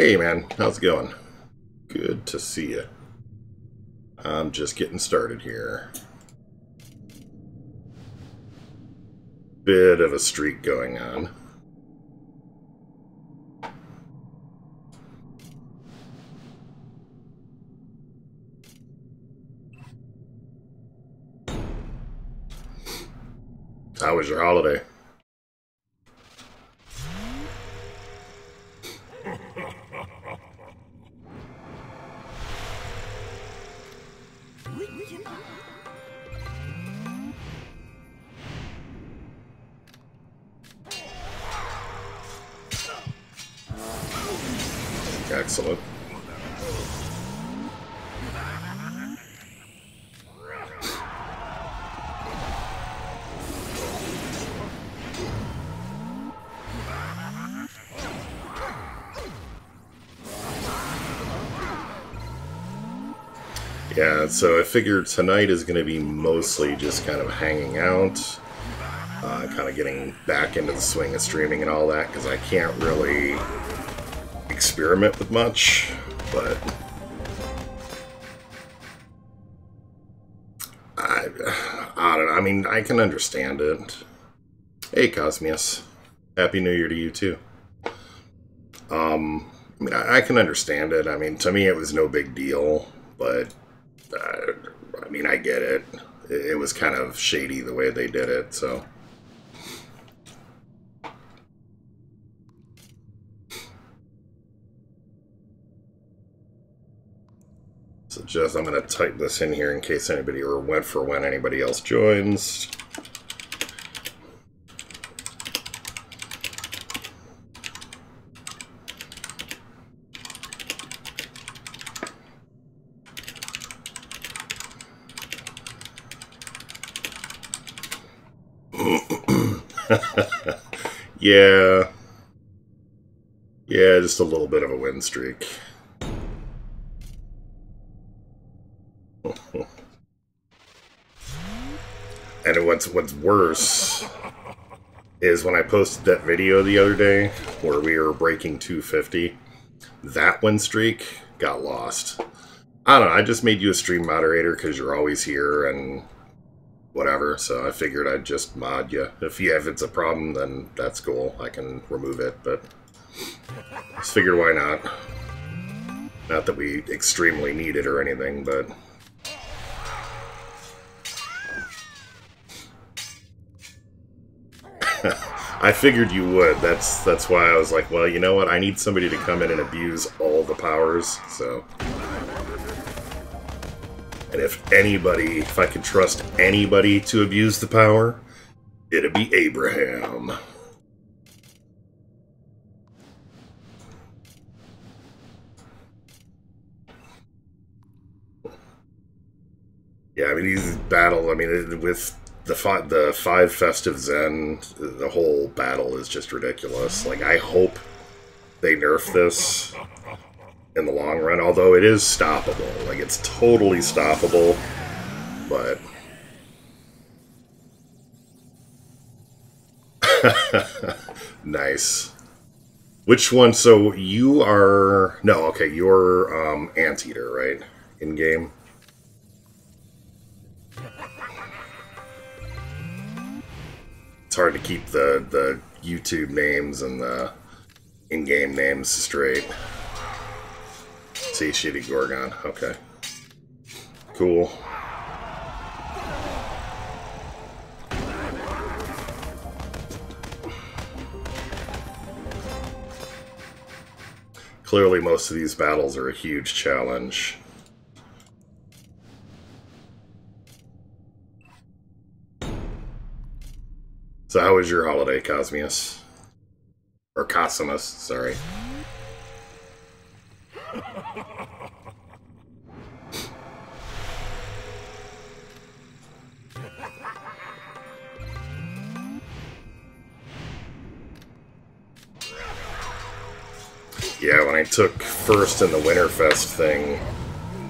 Hey man, how's it going? Good to see you. I'm just getting started here. Bit of a streak going on. How was your holiday? Excellent. Yeah, so I figured tonight is going to be mostly just kind of hanging out, kind of getting back into the swing of streaming and all that, because I can't really experiment with much, but I don't know. I mean, I can understand it. Hey, Cosmius. Happy New Year to you, too. I mean, I can understand it. I mean, to me, it was no big deal, but I mean, I get it. It was kind of shady the way they did it, so. So just, I'm going to type this in here in case anybody, or when anybody else joins. Yeah. Yeah, just a little bit of a win streak. And what's worse is when I posted that video the other day where we were breaking 250, that win streak got lost. I don't know, I just made you a stream moderator because you're always here and whatever, so I figured I'd just mod you. If it's a problem, then that's cool. I can remove it, but just figured why not. Not that we extremely need it or anything, but I figured you would. That's why I was like, well, you know what? I need somebody to come in and abuse all the powers, so. And if I could trust anybody to abuse the power, it'd be Abraham. Yeah, I mean, these battle, I mean, with the five festive Zen, the whole battle is just ridiculous. Like, I hope they nerf this in the long run, although it is stoppable. Like, it's totally stoppable, but nice. Which one? So you are... No, okay, you're Anteater, right? In-game? It's hard to keep the YouTube names and the in-game names straight. Satiated Gorgon, okay. Cool. Clearly most of these battles are a huge challenge. So how was your holiday, Cosmius? Or Cosimus, sorry. Yeah, when I took first in the Winterfest thing,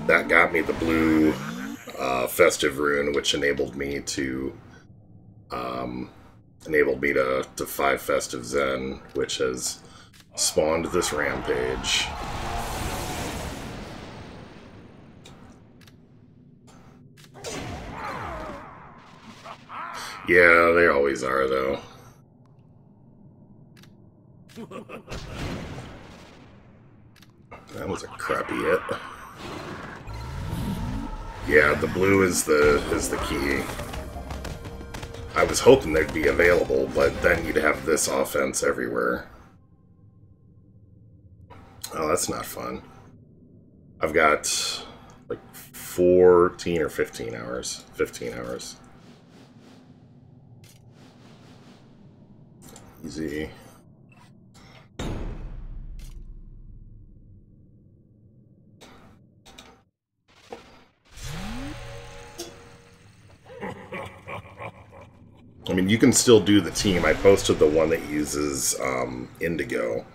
that got me the blue festive rune, which enabled me to to 5 festive Zen, which has spawned this rampage. Yeah, they always are, though. That was a crappy hit. Yeah, the blue is the key. I was hoping they'd be available, but then you'd have this offense everywhere. Oh, that's not fun. I've got like 14 or 15 hours. 15 hours. Easy. I mean, you can still do the team. I posted the one that uses Indigo.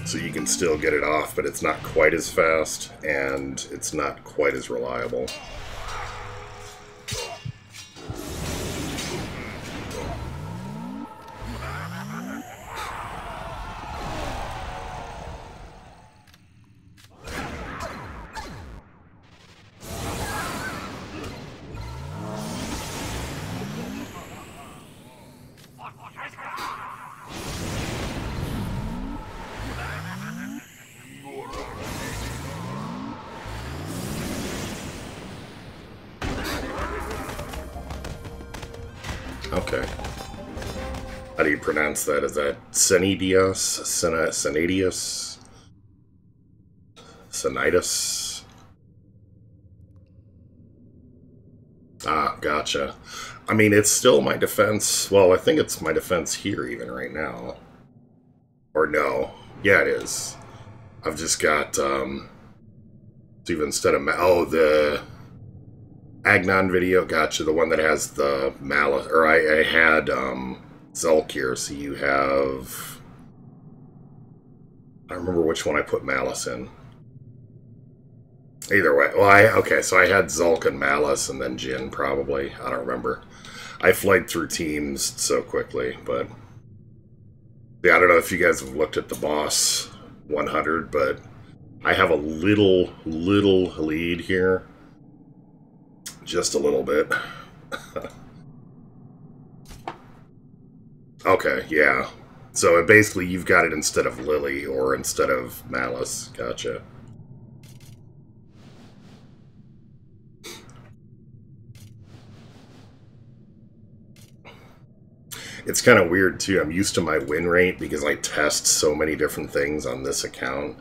So you can still get it off, but it's not quite as fast, and it's not quite as reliable. Okay. How do you pronounce that? Is that Senedius? Senadius? Senitis? Ah, gotcha. I mean, it's still my defense. Well, I think it's my defense here even right now. Or no. Yeah, it is. I've just got, so even instead of, oh, the Agnon video, gotcha, the one that has the Malice, or I had, Zulk here, so you have, I don't remember which one I put Malice in. Either way, well, okay, so I had Zulk and Malice, and then Jin, probably, I don't remember. I flied through teams so quickly, but, yeah, I don't know if you guys have looked at the boss 100, but I have a little lead here. Just a little bit. Okay, yeah. So basically you've got it instead of Lily or instead of Malice. Gotcha. It's kind of weird too. I'm used to my win rate because I test so many different things on this account.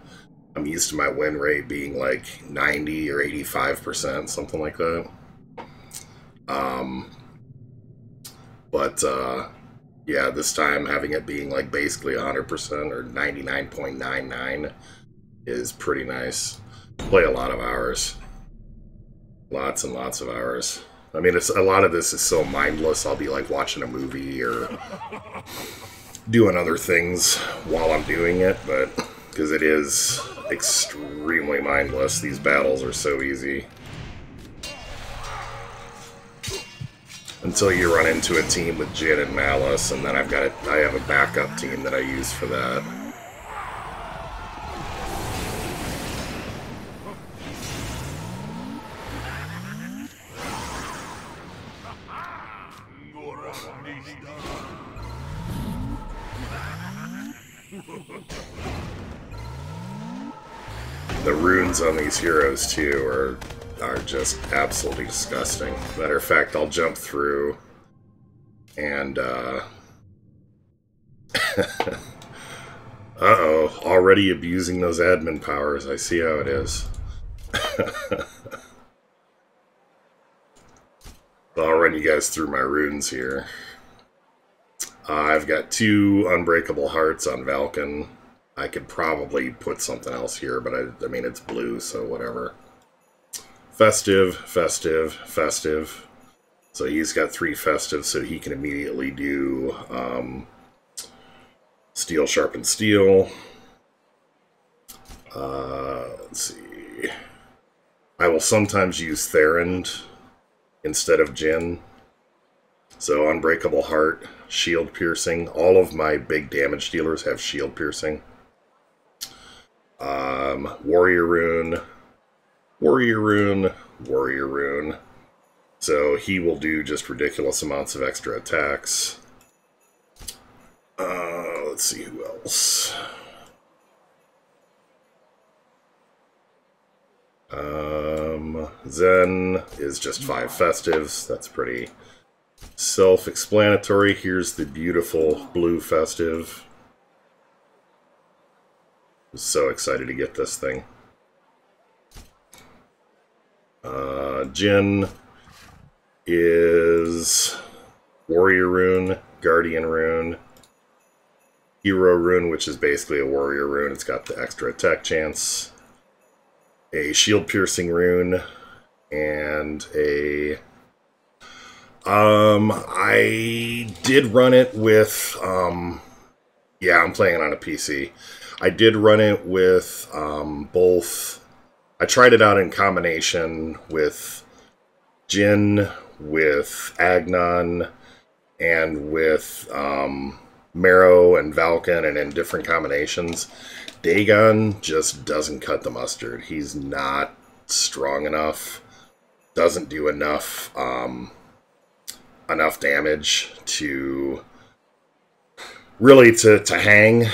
I'm used to my win rate being like 90 or 85%, something like that. Yeah, this time having it being like basically 100% or 99.99 is pretty nice. Play a lot of hours. Lots and lots of hours. I mean, a lot of this is so mindless, I'll be like watching a movie or doing other things while I'm doing it, but because it is extremely mindless. These battles are so easy. Until you run into a team with Jin and Malice, and then I have a backup team that I use for that. The runes on these heroes, too, are just absolutely disgusting. Matter of fact, I'll jump through and, uh-oh, already abusing those admin powers. I see how it is. I'll run you guys through my runes here. I've got 2 Unbreakable Hearts on Valken. I could probably put something else here, but I mean, it's blue, so whatever. Festive, festive, festive. So he's got 3 festive, so he can immediately do steel, sharpen steel. Let's see. I will sometimes use Therend instead of Jin. So Unbreakable Heart, Shield Piercing. All of my big damage dealers have Shield Piercing. Warrior Rune, Warrior Rune, Warrior Rune. So he will do just ridiculous amounts of extra attacks. Let's see who else. Zen is just 5 festives. That's pretty self-explanatory. Here's the beautiful blue festive. I'm so excited to get this thing. Jin is Warrior Rune, Guardian Rune, Hero Rune, which is basically a Warrior Rune. It's got the extra attack chance. A Shield Piercing Rune, and a... I did run it with... yeah, I'm playing on a PC. I did run it with both... I tried it out in combination with Jin, with Agnon, and with Marrow and Valken, and in different combinations. Dagon just doesn't cut the mustard. He's not strong enough. Doesn't do enough enough damage to really to hang.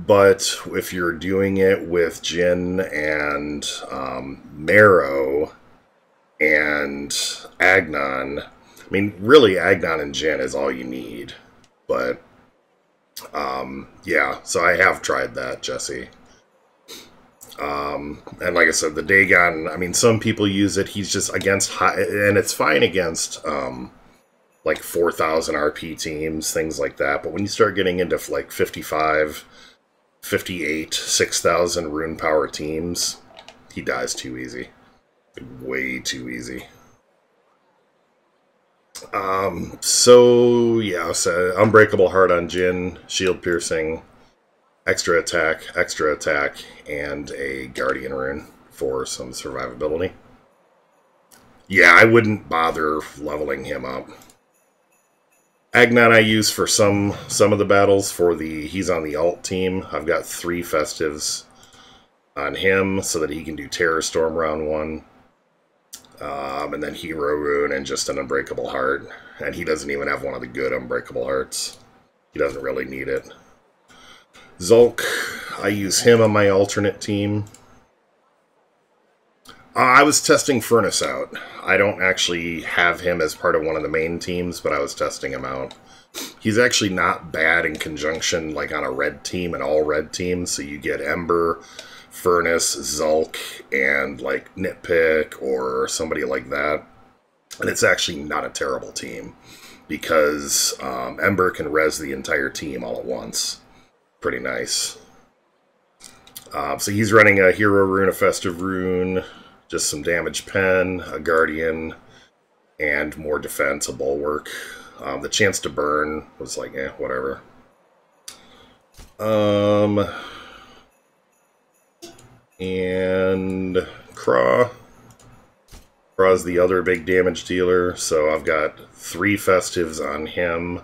But if you're doing it with Jin and Marrow and Agnon, I mean, really Agnon and Jin is all you need. But yeah, so I have tried that, Jesse. And like I said, the Dagon, I mean, some people use it. He's just against high, and it's fine against like 4,000 RP teams, things like that. But when you start getting into like 55, 58, 6,000 rune power teams, he dies too easy. Way too easy. So yeah, so Unbreakable Heart on Jin, Shield Piercing, extra attack, and a Guardian Rune for some survivability. Yeah, I wouldn't bother leveling him up. Agnon I use for some of the battles. For the he's on the alt team. I've got 3 festives on him so that he can do Terror Storm round 1. And then Hero Rune and just an Unbreakable Heart. And he doesn't even have one of the good Unbreakable Hearts. He doesn't really need it. Zulk, I use him on my alternate team. I was testing Furnace out. I don't actually have him as part of one of the main teams, but I was testing him out. He's actually not bad in conjunction, like on a red team, an all-red team. So you get Ember, Furnace, Zulk, and like Nitpick or somebody like that. And it's actually not a terrible team because Ember can res the entire team all at once. Pretty nice. So he's running a Hero Rune, a Festive Rune, just some damage pen, a Guardian, and more defense, a Bulwark. The chance to burn was like, whatever. And Craw. Craw's the other big damage dealer, so I've got 3 festives on him,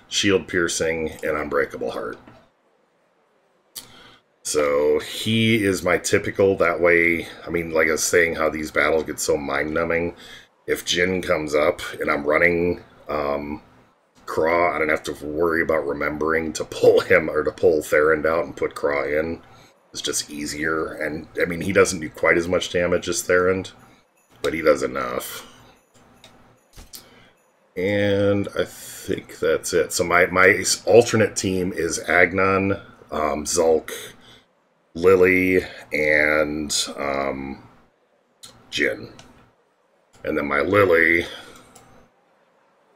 Shield Piercing, and Unbreakable Heart. So he is my typical, that way, I mean, like I was saying, how these battles get so mind-numbing. If Jin comes up and I'm running Craw, I don't have to worry about remembering to pull him or to pull Therend out and put Craw in. It's just easier, and I mean, he doesn't do quite as much damage as Therend, but he does enough. And I think that's it. So my alternate team is Agnon, Zulk, Lily, and Jin. And then my Lily,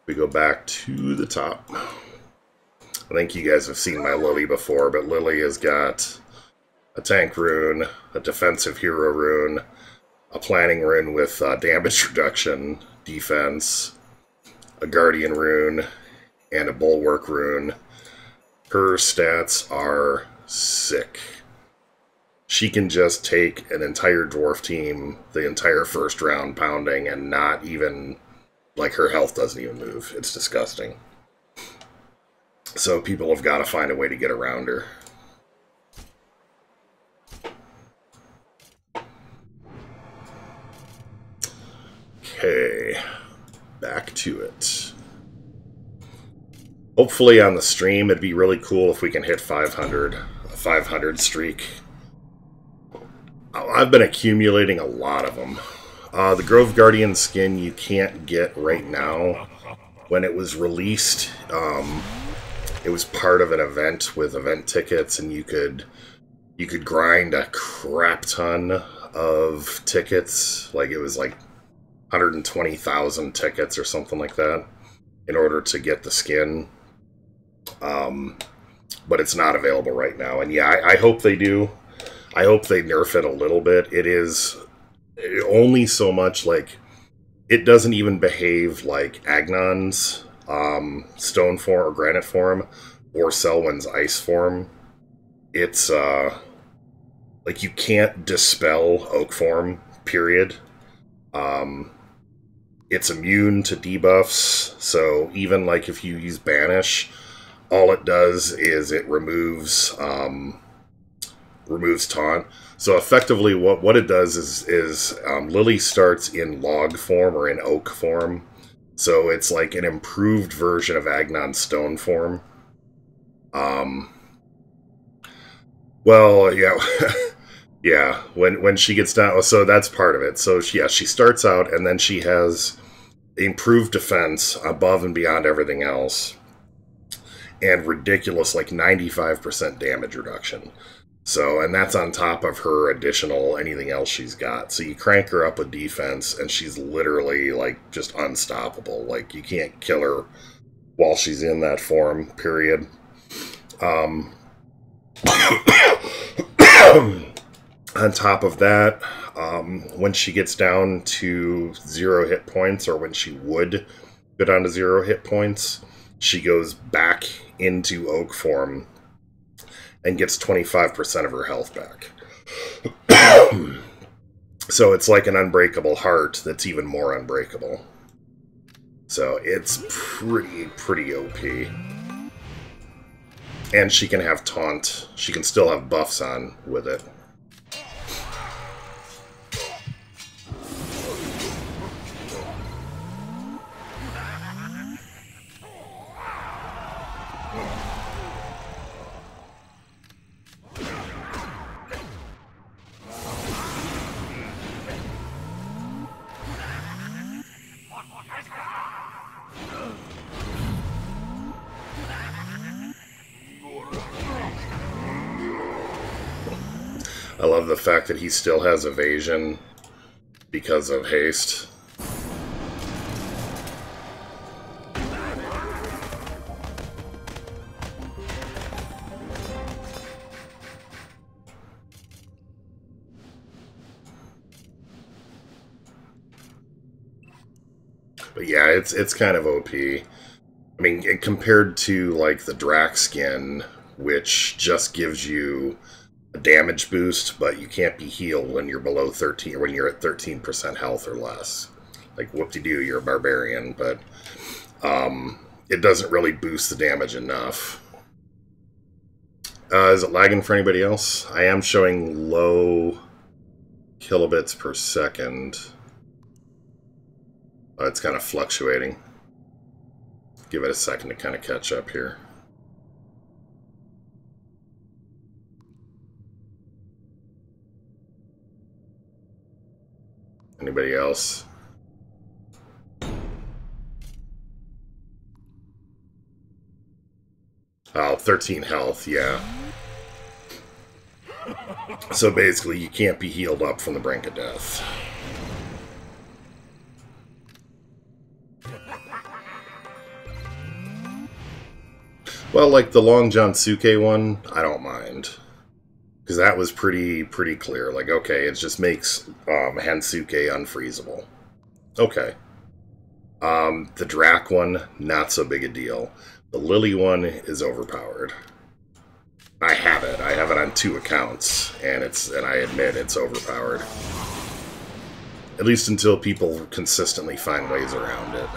we go back to the top. I think you guys have seen my Lily before, but Lily has got a tank rune, a defensive hero rune, a planning rune with damage reduction, defense, a guardian rune, and a bulwark rune. Her stats are sick. She can just take an entire dwarf team, the entire first round pounding, and not even Like, her health doesn't even move. It's disgusting. So people have got to find a way to get around her. Okay, back to it. Hopefully on the stream, it'd be really cool if we can hit 500, a 500 streak. I've been accumulating a lot of them. The Grove Guardian skin you can't get right now. When it was released, it was part of an event with event tickets, and you could grind a crap ton of tickets. Like, it was like 120,000 tickets or something like that in order to get the skin. But it's not available right now. And yeah, I hope they do. I hope they nerf it a little bit. It is only so much, like, it doesn't even behave like Agnon's stone form or granite form or Selwyn's ice form. It's like, you can't dispel oak form, period. It's immune to debuffs, so even like if you use Banish, all it does is it removes taunt. So effectively what it does is Lily starts in log form or in oak form. So it's like an improved version of Agnon's stone form. Well, yeah. Yeah, when she gets down, so that's part of it. So she starts out, and then she has improved defense above and beyond everything else, and ridiculous, like 95% damage reduction. So, and that's on top of her additional anything else she's got. So you crank her up with defense, and she's literally, like, just unstoppable. Like, you can't kill her while she's in that form, period. On top of that, when she gets down to 0 hit points, or when she would go down to 0 hit points, she goes back into oak form and gets 25% of her health back. So it's like an unbreakable heart that's even more unbreakable. So it's pretty OP. And she can have taunt. She can still have buffs on with it. I love the fact that he still has evasion because of haste. But yeah, it's kind of OP. I mean, compared to like the Drax skin, which just gives you a damage boost, but you can't be healed when you're below 13, or when you're at 13% health or less. Like, whoop-de-doo, you're a barbarian, but it doesn't really boost the damage enough. Is it lagging for anybody else? I am showing low kilobits per second. It's kind of fluctuating. Give it a second to kind of catch up here. Anybody else? Oh, 13 health, yeah. So basically, you can't be healed up from the brink of death. Well, like the Long John Suke one, I don't mind. Because that was pretty clear. Like, okay, it just makes Hansuke unfreezable. Okay. The Drac one, not so big a deal. The Lily one is overpowered. I have it. I have it on 2 accounts, and I admit it's overpowered. At least until people consistently find ways around it.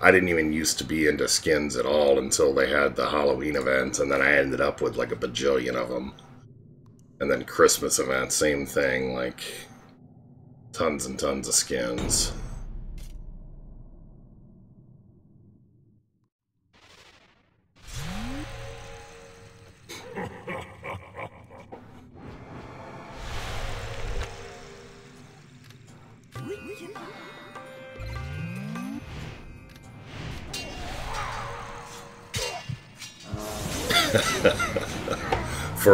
I didn't even used to be into skins at all until they had the Halloween event, and then I ended up with like a bajillion of them. And then Christmas event, same thing, like tons and tons of skins.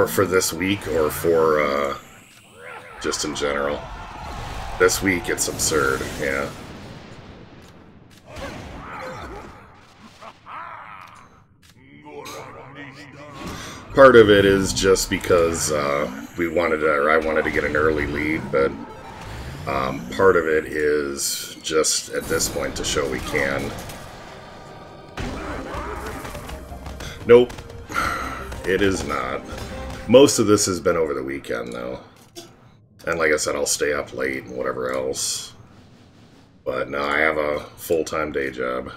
For this week, or for just in general? This week it's absurd, yeah. Part of it is just because we wanted to, or I wanted to get an early lead, but part of it is just at this point to show we can. Nope, it is not. Most of this has been over the weekend, though. And like I said, I'll stay up late and whatever else. But no, I have a full-time day job.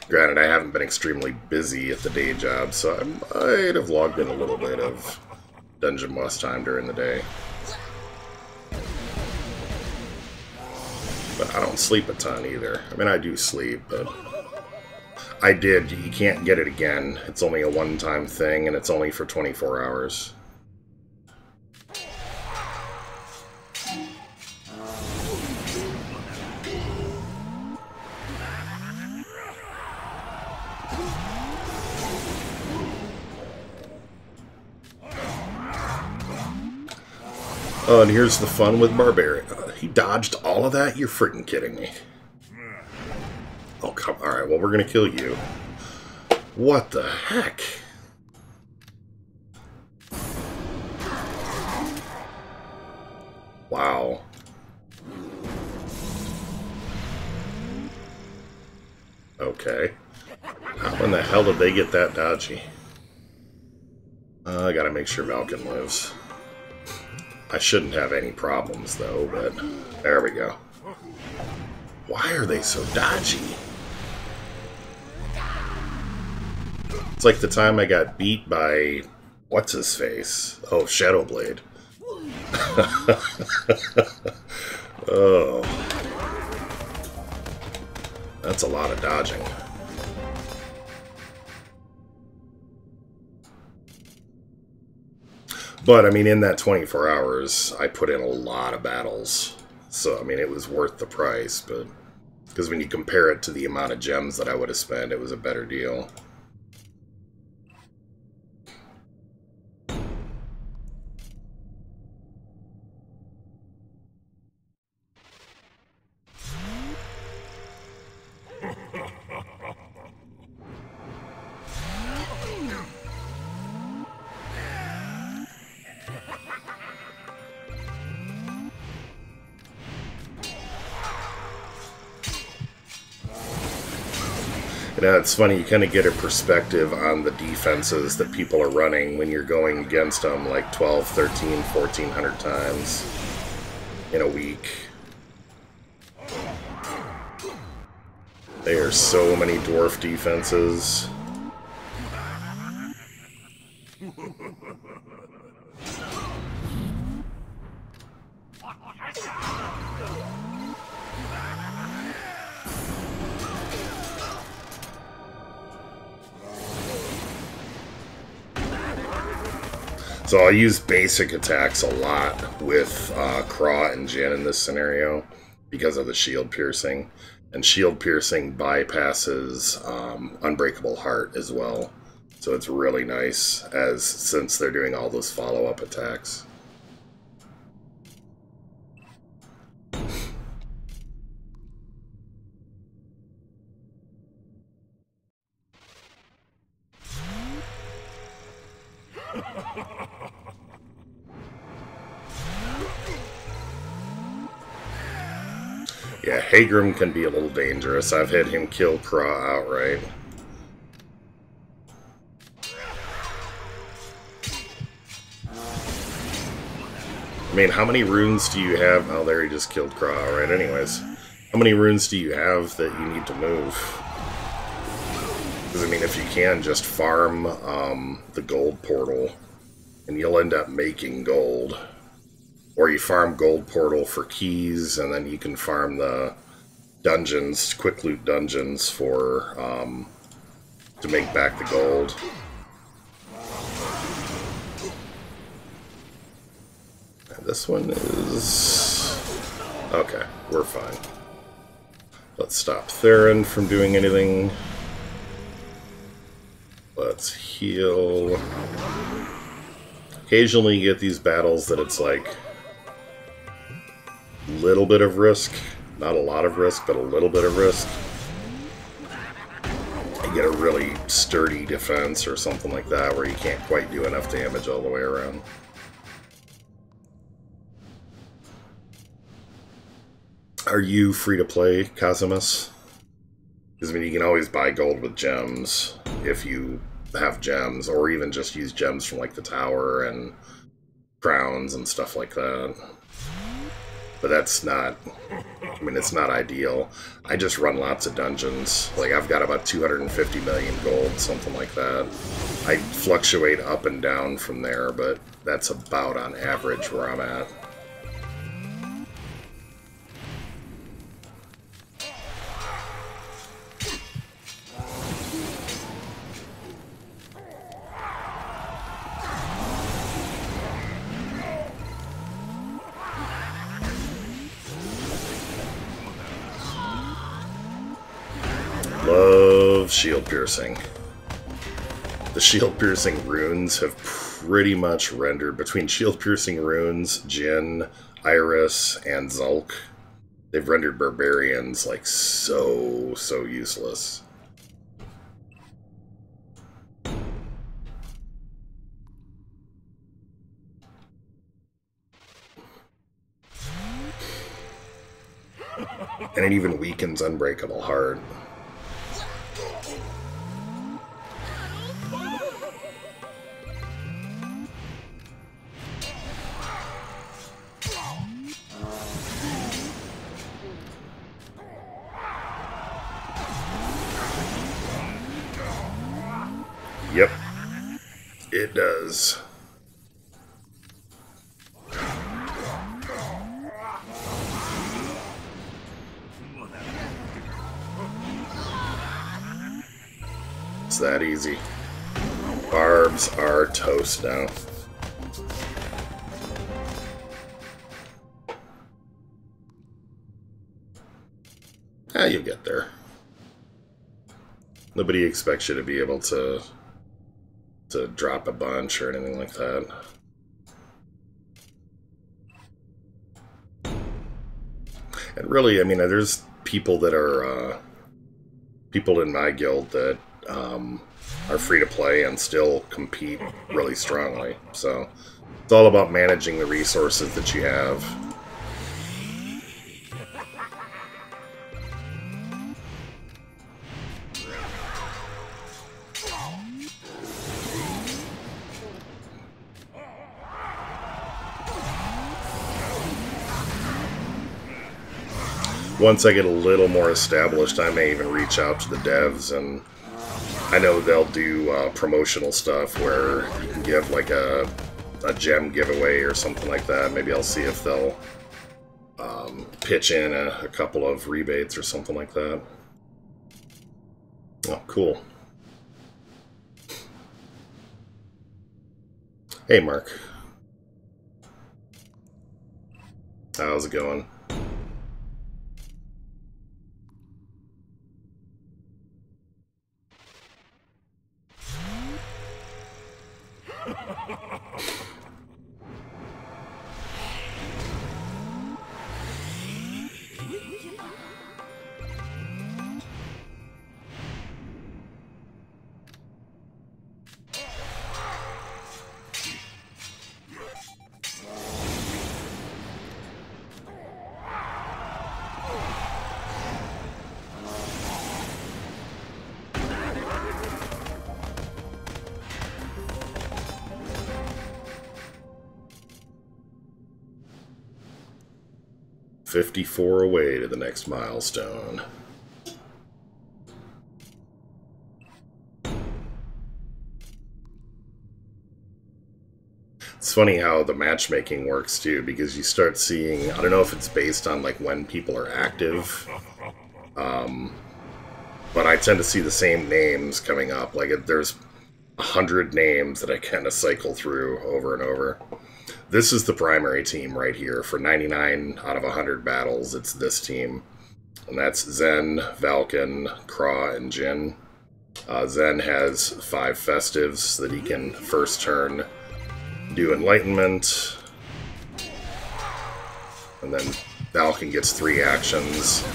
Granted, I haven't been extremely busy at the day job, so I might have logged in a little bit of Dungeon Boss time during the day. But I don't sleep a ton either. I mean, I do sleep, but I did. You can't get it again. It's only a one-time thing, and it's only for 24 hours. Oh, and here's the fun with Barbarian. He dodged all of that? You're freaking kidding me. Oh, come. Alright, well, we're gonna kill you. What the heck? Wow. Okay. How in the hell did they get that dodgy? I gotta make sure Malkin lives. I shouldn't have any problems, though, but there we go. Why are they so dodgy? It's like the time I got beat by... what's-his-face? Oh, Shadowblade. Oh. That's a lot of dodging. But, I mean, in that 24 hours, I put in a lot of battles. So, I mean, it was worth the price, but... because when you compare it to the amount of gems that I would have spent, it was a better deal. You know, it's funny, you kind of get a perspective on the defenses that people are running when you're going against them like 12, 13, 1400 times in a week. There are so many dwarf defenses. So I'll use basic attacks a lot with Craw and Jin in this scenario because of the shield piercing. And shield piercing bypasses Unbreakable Heart as well. So it's really nice since they're doing all those follow-up attacks. Yeah, Hagrim can be a little dangerous. I've had him kill Craw outright. I mean, how many runes do you have? Oh, there he just killed Craw outright. Anyways, how many runes do you have that you need to move? Because, I mean, if you can, just farm the gold portal, and you'll end up making gold. Or you farm gold portal for keys, and then you can farm the dungeons, quick loot dungeons for to make back the gold. And this one is okay. We're fine. Let's stop Theron from doing anything. Let's heal. Occasionally you get these battles that it's like little bit of risk, not a lot of risk, but a little bit of risk. You get a really sturdy defense or something like that where you can't quite do enough damage all the way around. Are you free to play, Casimus? Because, I mean, you can always buy gold with gems if you have gems, or even just use gems from like the tower and crowns and stuff like that. But that's not, I mean, it's not ideal. I just run lots of dungeons. Like, I've got about 250 million gold, something like that. I fluctuate up and down from there, but that's about on average where I'm at. Love shield piercing. The shield piercing runes have pretty much rendered, between shield piercing runes, Jinn, Iris, and Zulk, they've rendered barbarians like so useless. And it even weakens Unbreakable Heart. Yep, it does. It's that easy. Barbs are toast now. Ah, you'll get there. Nobody expects you to be able to drop a bunch or anything like that. And really, I mean, there's people that are people in my guild that are free to play and still compete really strongly. So it's all about managing the resources that you have. Once I get a little more established, I may even reach out to the devs, and I know they'll do promotional stuff where you can give like a gem giveaway or something like that. Maybe I'll see if they'll pitch in a couple of rebates or something like that. Oh, cool. Hey, Mark. How's it going? 54 away to the next milestone. It's funny how the matchmaking works too, because you start seeing, I don't know if it's based on like when people are active, but I tend to see the same names coming up. Like there's 100 names that I kind of cycle through over and over. This is the primary team right here. For 99 out of 100 battles, it's this team. And that's Zen, Valken, Kra, and Jin. Zen has 5 festives so that he can first turn do Enlightenment. And then Valken gets 3 actions.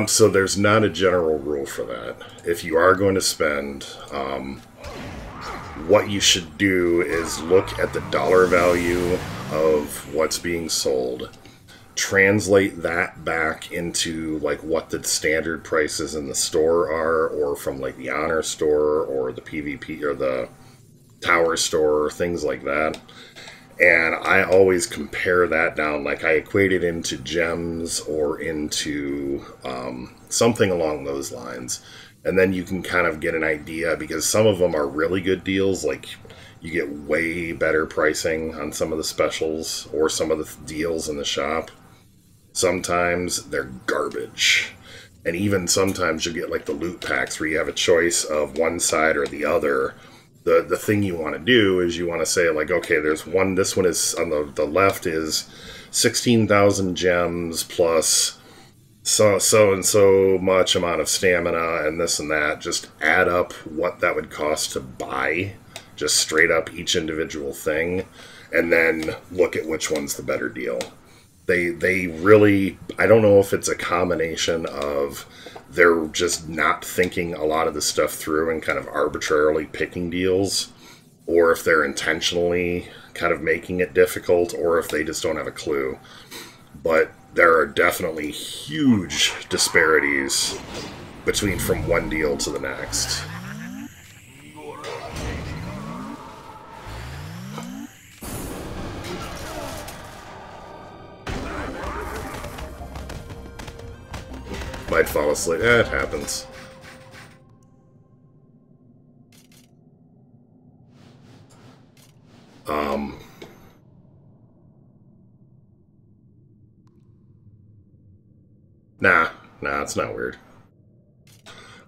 So there's not a general rule for that. If you are going to spend, what you should do is look at the dollar value of what's being sold, translate that back into like what the standard prices in the store are, or from like the Honor store or the PvP or the Tower store, things like that. And I always compare that down, like I equate it into gems or into something along those lines. And then you can kind of get an idea, because some of them are really good deals, like you get way better pricing on some of the specials or some of the deals in the shop. Sometimes they're garbage. And even sometimes you get like the loot packs where you have a choice of one side or the other. The thing you want to do is you want to say, like, okay, there's one, this one is, on the left is 16,000 gems plus so and so much amount of stamina and this and that. Just add up what that would cost to buy, just straight up each individual thing, and then look at which one's the better deal. They really, I don't know if it's a combination of they're just not thinking a lot of the stuff through and kind of arbitrarily picking deals, or if they're intentionally kind of making it difficult, or if they just don't have a clue. But there are definitely huge disparities between from one deal to the next. Might fall asleep. It happens. Nah, it's not weird.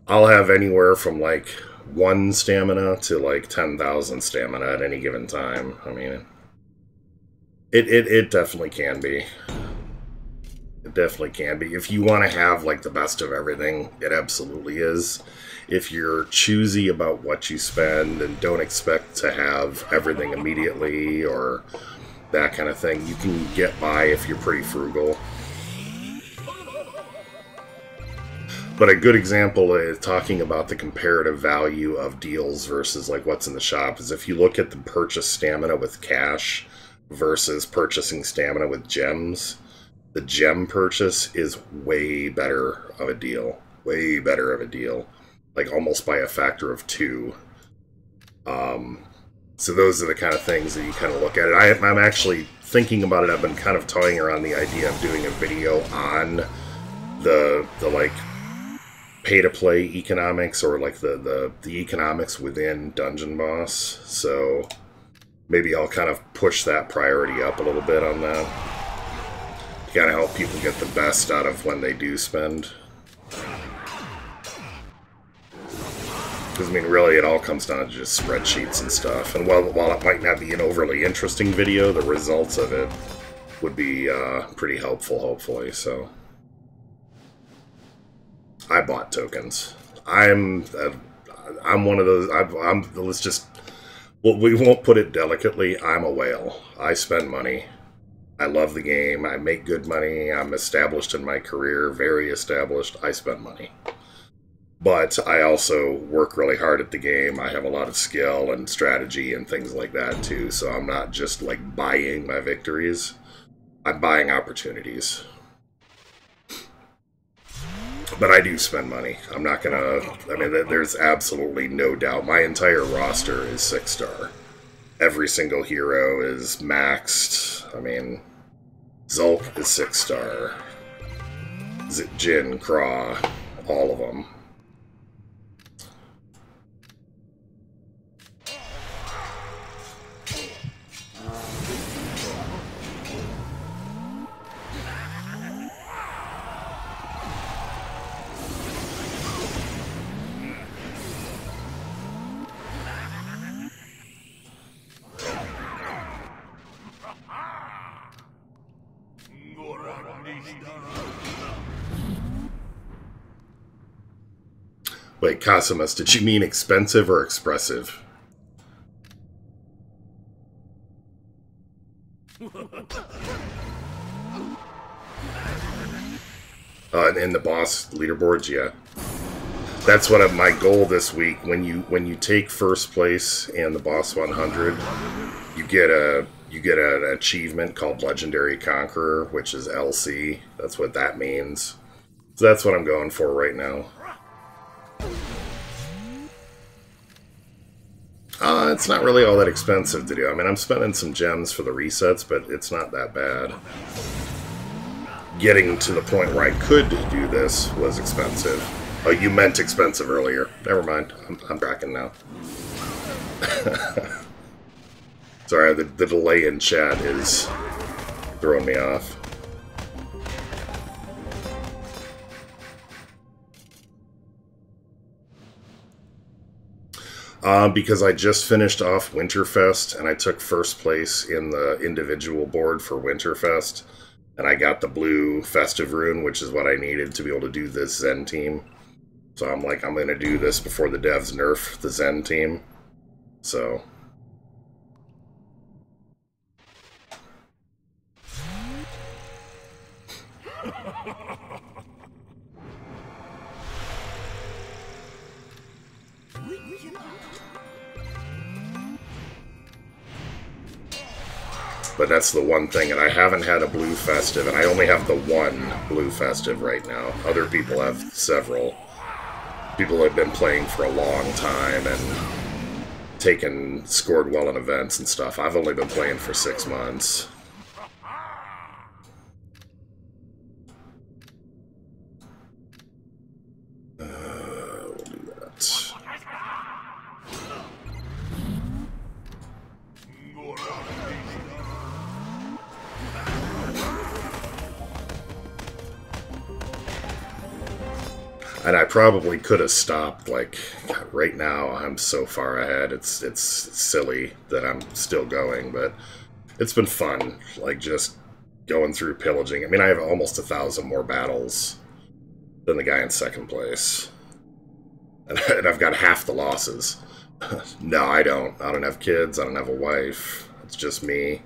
I'll have anywhere from like 1 stamina to like 10,000 stamina at any given time. I mean, it definitely can be. It definitely can be. If you want to have like the best of everything, it absolutely is. If you're choosy about what you spend and don't expect to have everything immediately or that kind of thing, you can get by if you're pretty frugal. But a good example is talking about the comparative value of deals versus like what's in the shop is if you look at the purchase stamina with cash versus purchasing stamina with gems. The gem purchase is way better of a deal. Way better of a deal. Like almost by a factor of 2. So those are the kind of things that you kind of look at it. I'm actually thinking about it. I've been kind of toying around the idea of doing a video on the like pay-to-play economics, or like the economics within Dungeon Boss. So maybe I'll kind of push that priority up a little bit on that. Kind of help people get the best out of when they do spend. Because, I mean, really, it all comes down to just spreadsheets and stuff. And while it might not be an overly interesting video, the results of it would be pretty helpful, hopefully. So, I bought tokens. I'm one of those. Let's just. Well, we won't put it delicately. I'm a whale. I spend money. I love the game. I make good money. I'm established in my career, very established. I spend money. But I also work really hard at the game. I have a lot of skill and strategy and things like that too. So I'm not just like buying my victories. I'm buying opportunities. But I do spend money. I'm not gonna... I mean, there's absolutely no doubt. My entire roster is 6-star. Every single hero is maxed. I mean, Zulk is 6-star. Jin, Craw, all of them. Wait, Casimus, did you mean expensive or expressive? In the boss leaderboards, yeah. That's what my goal this week. When you take first place in the boss 100, you get an achievement called Legendary Conqueror, which is LC. That's what that means. So that's what I'm going for right now. It's not really all that expensive to do. I mean, I'm spending some gems for the resets, but it's not that bad. Getting to the point where I could do this was expensive. Oh, you meant expensive earlier. Never mind. I'm tracking now. Sorry, the delay in chat is throwing me off. Because I just finished off Winterfest, and I took first place in the individual board for Winterfest, and I got the blue Festive Rune, which is what I needed to be able to do this Zen team. So I'm like, I'm going to do this before the devs nerf the Zen team. So... But that's the one thing, and I haven't had a blue festive, and I only have the one blue festive right now. Other people have several. People have been playing for a long time and scored well in events and stuff. I've only been playing for 6 months. We'll do that. And I probably could have stopped, like, right now I'm so far ahead, it's silly that I'm still going, but it's been fun, like, just going through pillaging. I mean, I have almost 1,000 more battles than the guy in second place. And I've got half the losses. No, I don't. I don't have kids, I don't have a wife, it's just me.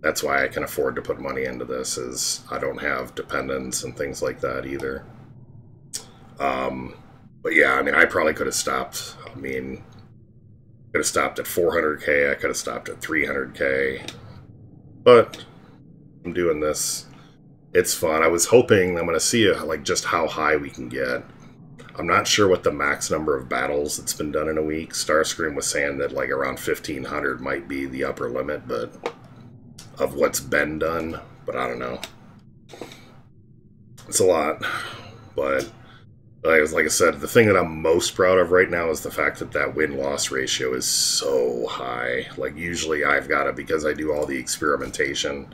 That's why I can afford to put money into this, is I don't have dependents and things like that either. But yeah, I mean, I probably could have stopped. I mean, could have stopped at 400k, I could have stopped at 300k. But I'm doing this. It's fun. I was hoping, I'm going to see like just how high we can get. I'm not sure what the max number of battles that's been done in a week. Starscream was saying that like around 1,500 might be the upper limit, but of what's been done. But I don't know. It's a lot, but... Like I said, the thing that I'm most proud of right now is the fact that that win-loss ratio is so high. Like, usually I've got it, because I do all the experimentation,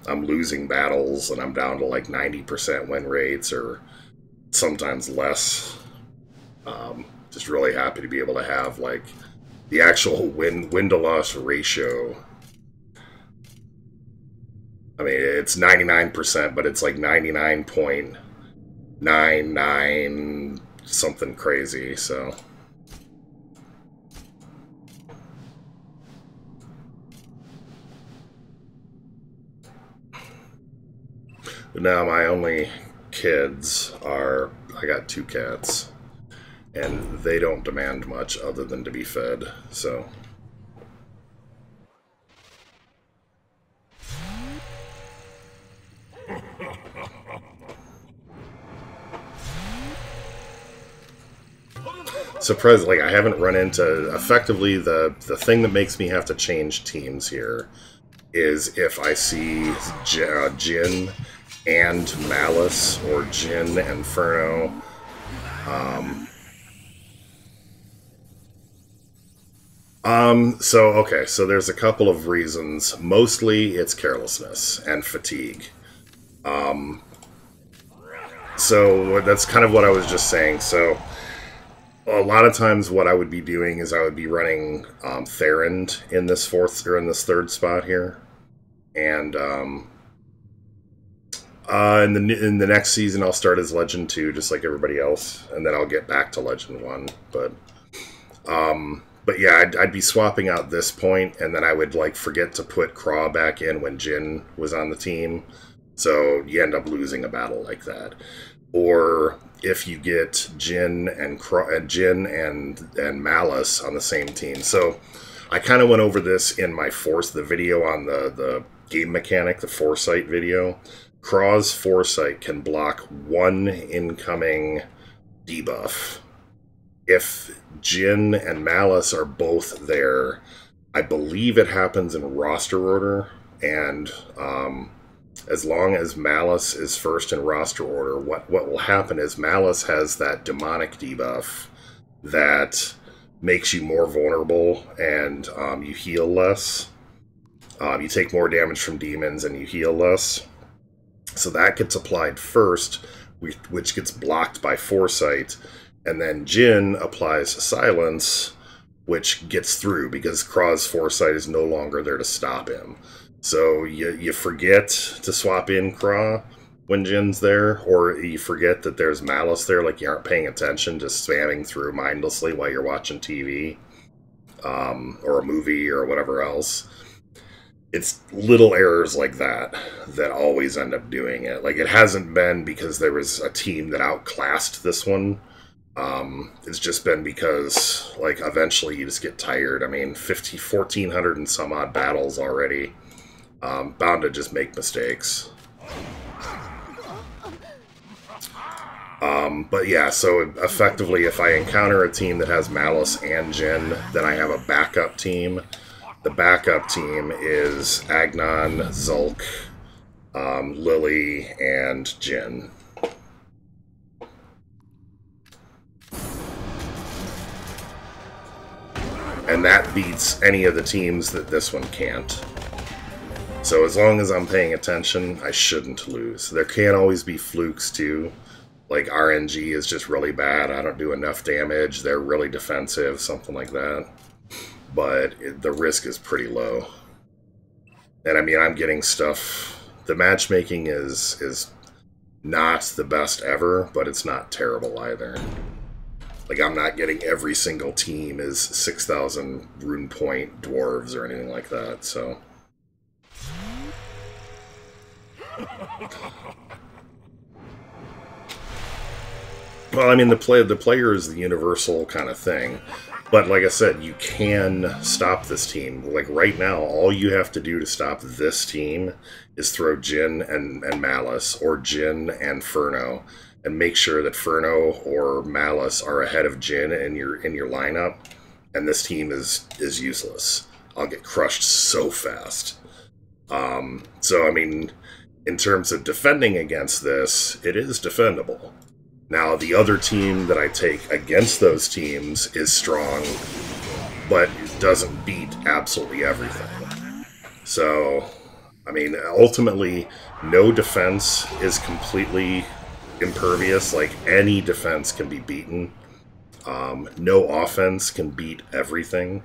I'm losing battles, and I'm down to like 90% win rates, or sometimes less. Just really happy to be able to have, like, the actual win-to-loss ratio. I mean, it's 99%, but it's like 99.99 something crazy, so but now my only kids are, I got 2 cats, and they don't demand much other than to be fed, so surprised, like, I haven't run into, effectively, the thing that makes me have to change teams here is if I see Jin and Malice, or Jin and Inferno. So there's a couple of reasons. Mostly it's carelessness and fatigue. So that's kind of what I was just saying. So a lot of times what I would be doing is I would be running Therend in this third spot here. And in the next season I'll start as Legend 2 just like everybody else, and then I'll get back to Legend 1. But yeah, I'd be swapping out this point, and then I would like forget to put Craw back in when Jin was on the team. So you end up losing a battle like that. Or if you get Jin and Malice on the same team. So I kind of went over this in my the video on the game mechanic, the Foresight video. Craw's Foresight can block one incoming debuff. If Jin and Malice are both there, I believe it happens in roster order, and as long as Malice is first in roster order, what will happen is Malice has that demonic debuff that makes you more vulnerable, and you heal less. You take more damage from demons and you heal less. So that gets applied first, which gets blocked by Foresight. And then Jin applies Silence, which gets through because Craw's Foresight is no longer there to stop him. So you forget to swap in Craw when Jin's there, or you forget that there's Malice there, like you aren't paying attention, just spamming through mindlessly while you're watching TV or a movie or whatever else. It's little errors like that that always end up doing it. Like, it hasn't been because there was a team that outclassed this one. It's just been because, like, eventually you just get tired. I mean, 1,400 and some odd battles already. Bound to just make mistakes. But yeah, so effectively, if I encounter a team that has Malice and Jin, then I have a backup team. The backup team is Agnon, Zulk, Lily, and Jin. And that beats any of the teams that this one can't. So as long as I'm paying attention, I shouldn't lose. There can always be flukes too. Like RNG is just really bad, I don't do enough damage, they're really defensive, something like that. But the risk is pretty low. And I mean, I'm getting stuff... The matchmaking is not the best ever, but it's not terrible either. Like, I'm not getting every single team is 6,000 rune point dwarves or anything like that, so... Well, I mean, the player is the universal kind of thing. But like I said, you can stop this team. Like, right now, all you have to do to stop this team is throw Jin and Malice, or Jin and Inferno, and make sure that Inferno or Malice are ahead of Jin in your lineup, and this team is useless. I'll get crushed so fast. So, I mean, in terms of defending against this, it is defendable. Now, the other team that I take against those teams is strong, but doesn't beat absolutely everything. So, I mean, ultimately, no defense is completely impervious. Like, any defense can be beaten. No offense can beat everything.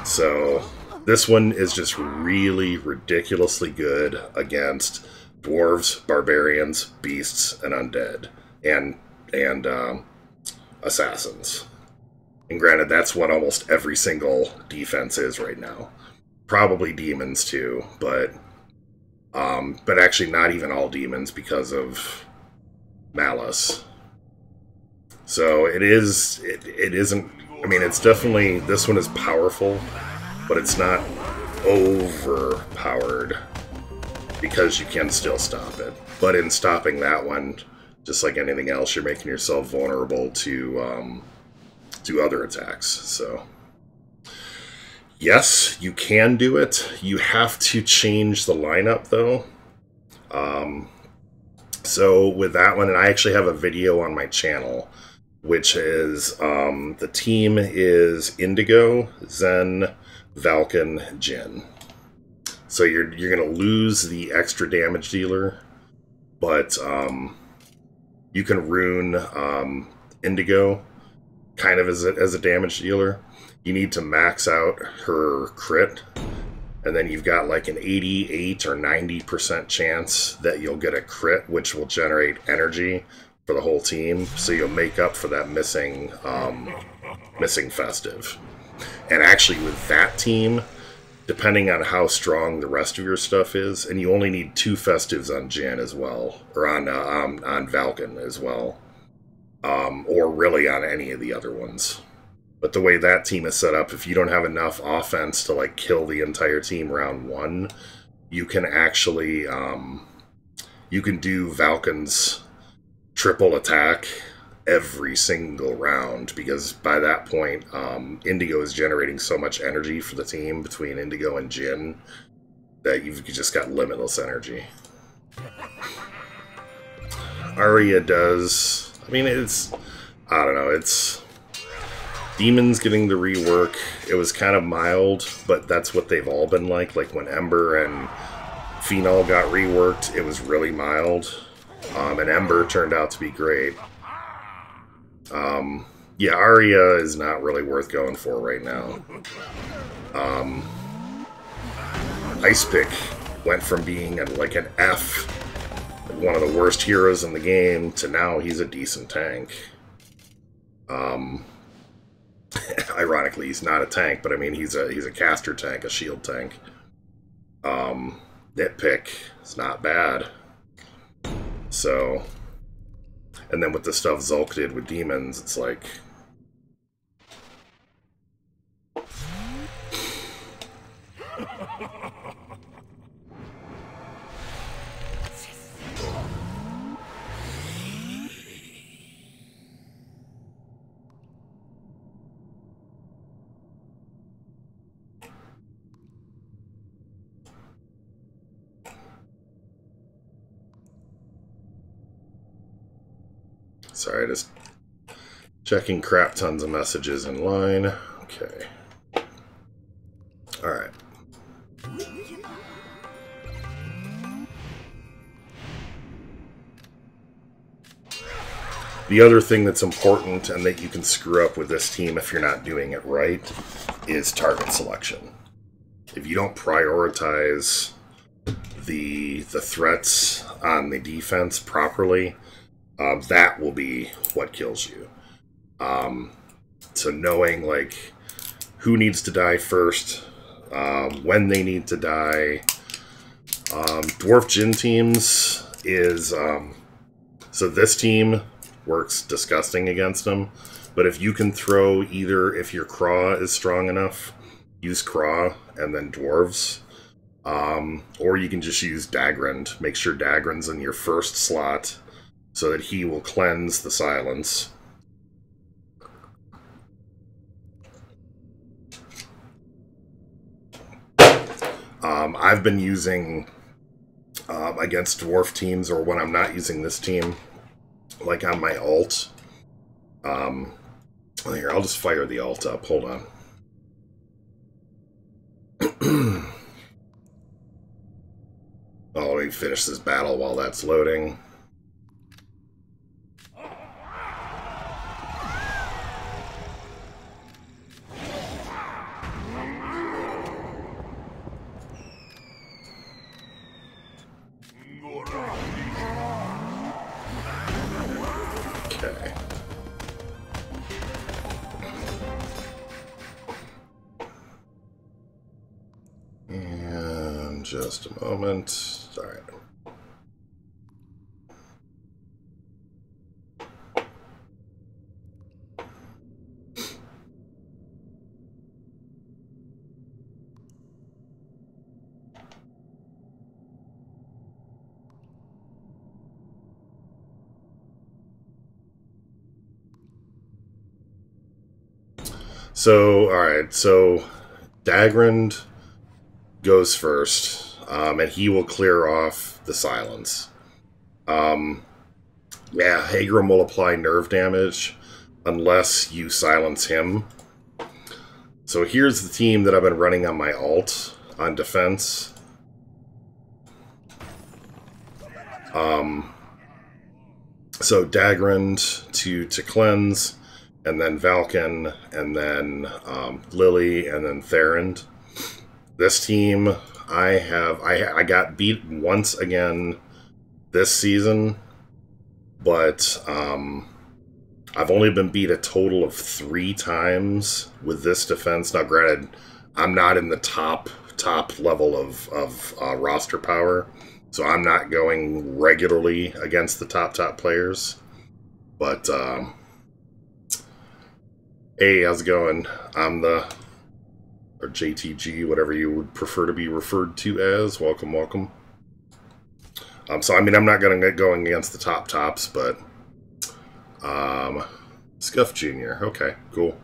So, this one is just really ridiculously good against dwarves, barbarians, beasts, and undead. And assassins. And granted, that's what almost every single defense is right now. Probably demons too, but actually not even all demons because of Malice. So it isn't, I mean, it's definitely, this one is powerful, but it's not overpowered because you can still stop it. But in stopping that one, just like anything else, you're making yourself vulnerable to do other attacks. So yes, you can do it. You have to change the lineup though. So with that one, and I actually have a video on my channel, which is the team is Indigo, Zen, Valken, Jin. So you're gonna lose the extra damage dealer, but you can rune Indigo kind of as a damage dealer. You need to max out her crit, and then you've got like an 88 or 90% chance that you'll get a crit, which will generate energy for the whole team. So you'll make up for that missing festive. And actually, with that team, depending on how strong the rest of your stuff is, and you only need 2 festives on Jan as well, or on Valken as well, or really on any of the other ones. But the way that team is set up, if you don't have enough offense to like kill the entire team round 1, you can actually you can do Valken's triple attack every single round, because by that point Indigo is generating so much energy for the team between Indigo and Jin that you've just got limitless energy. Arya does, I mean, it's, I don't know, it's Demon's getting the rework. It was kind of mild, but that's what they've all been like. Like when Ember and Phenol got reworked, it was really mild. And Ember turned out to be great. Yeah, Arya is not really worth going for right now. Ice Pick went from being like an F, one of the worst heroes in the game, to now he's a decent tank. Ironically, he's not a tank, but I mean he's a caster tank, a shield tank. Nitpick is not bad. So, and then with the stuff Zulk did with demons, it's like, sorry, just checking crap tons of messages in line. Okay. Alright. The other thing that's important, and that you can screw up with this team if you're not doing it right, is target selection. If you don't prioritize the threats on the defense properly, that will be what kills you. So knowing like who needs to die first, when they need to die. Dwarf Jin teams is so this team works disgusting against them, but if you can throw either, if your Craw is strong enough, use Craw and then Dwarves, or you can just use Dagrand. Make sure Dagrand's in your first slot so that he will cleanse the silence. I've been using against dwarf teams, or when I'm not using this team, like on my alt. Here, I'll just fire the alt up. Hold on. Oh, let me finish this battle while that's loading. Okay. And just a moment. All right. So, alright, so Dagrand goes first, and he will clear off the silence. Yeah, Hagram will apply nerve damage unless you silence him. So here's the team that I've been running on my alt on defense. So Dagrand to cleanse, and then Valken, and then Lily, and then Therend. This team, I got beat once again this season, but I've only been beat a total of 3 times with this defense. Now, granted, I'm not in the top level of roster power, so I'm not going regularly against the top players. But hey, how's it going? I'm the, or JTG, whatever you would prefer to be referred to as. Welcome, welcome. So I mean, I'm not going to get going against the tops, but Scuff Jr. Okay, cool.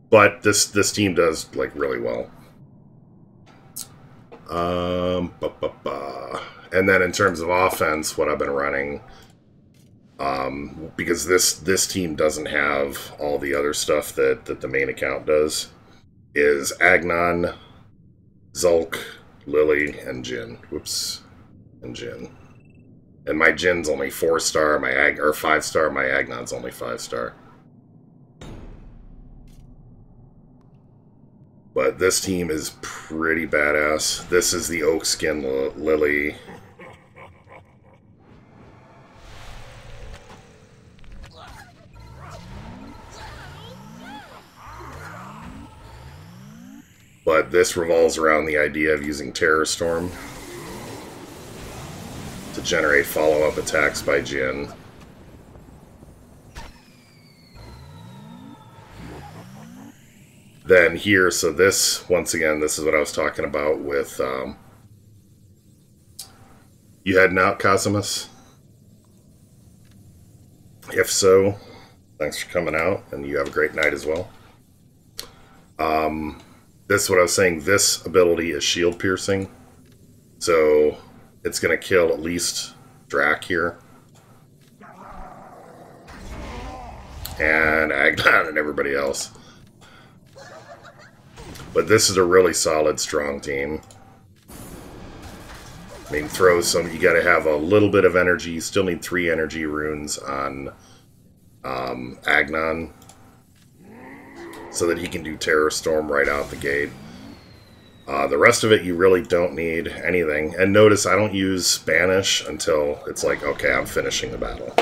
But this team does like really well. And then in terms of offense, what I've been running, because this team doesn't have all the other stuff that the main account does, is Agnon, Zulk, Lily, and Jin. Whoops, and Jin. And my Jin's only 4-star, my 5-star, my Agnon's only 5-star. But this team is pretty badass. This is the Oak Skin Lily. But this revolves around the idea of using Terror Storm to generate follow-up attacks by Jin. Then here, so this, once again, this is what I was talking about with, you heading out, Cosimus? If so, thanks for coming out, and you have a great night as well. This is what I was saying, this ability is shield piercing, so it's going to kill at least Drac here. And Agnon and everybody else. But this is a really solid, strong team. I mean, throw some, you gotta have a little bit of energy. You still need 3 energy runes on Agnon, so that he can do Terror Storm right out the gate. The rest of it, you really don't need anything. And notice I don't use Banish until it's like, okay, I'm finishing the battle.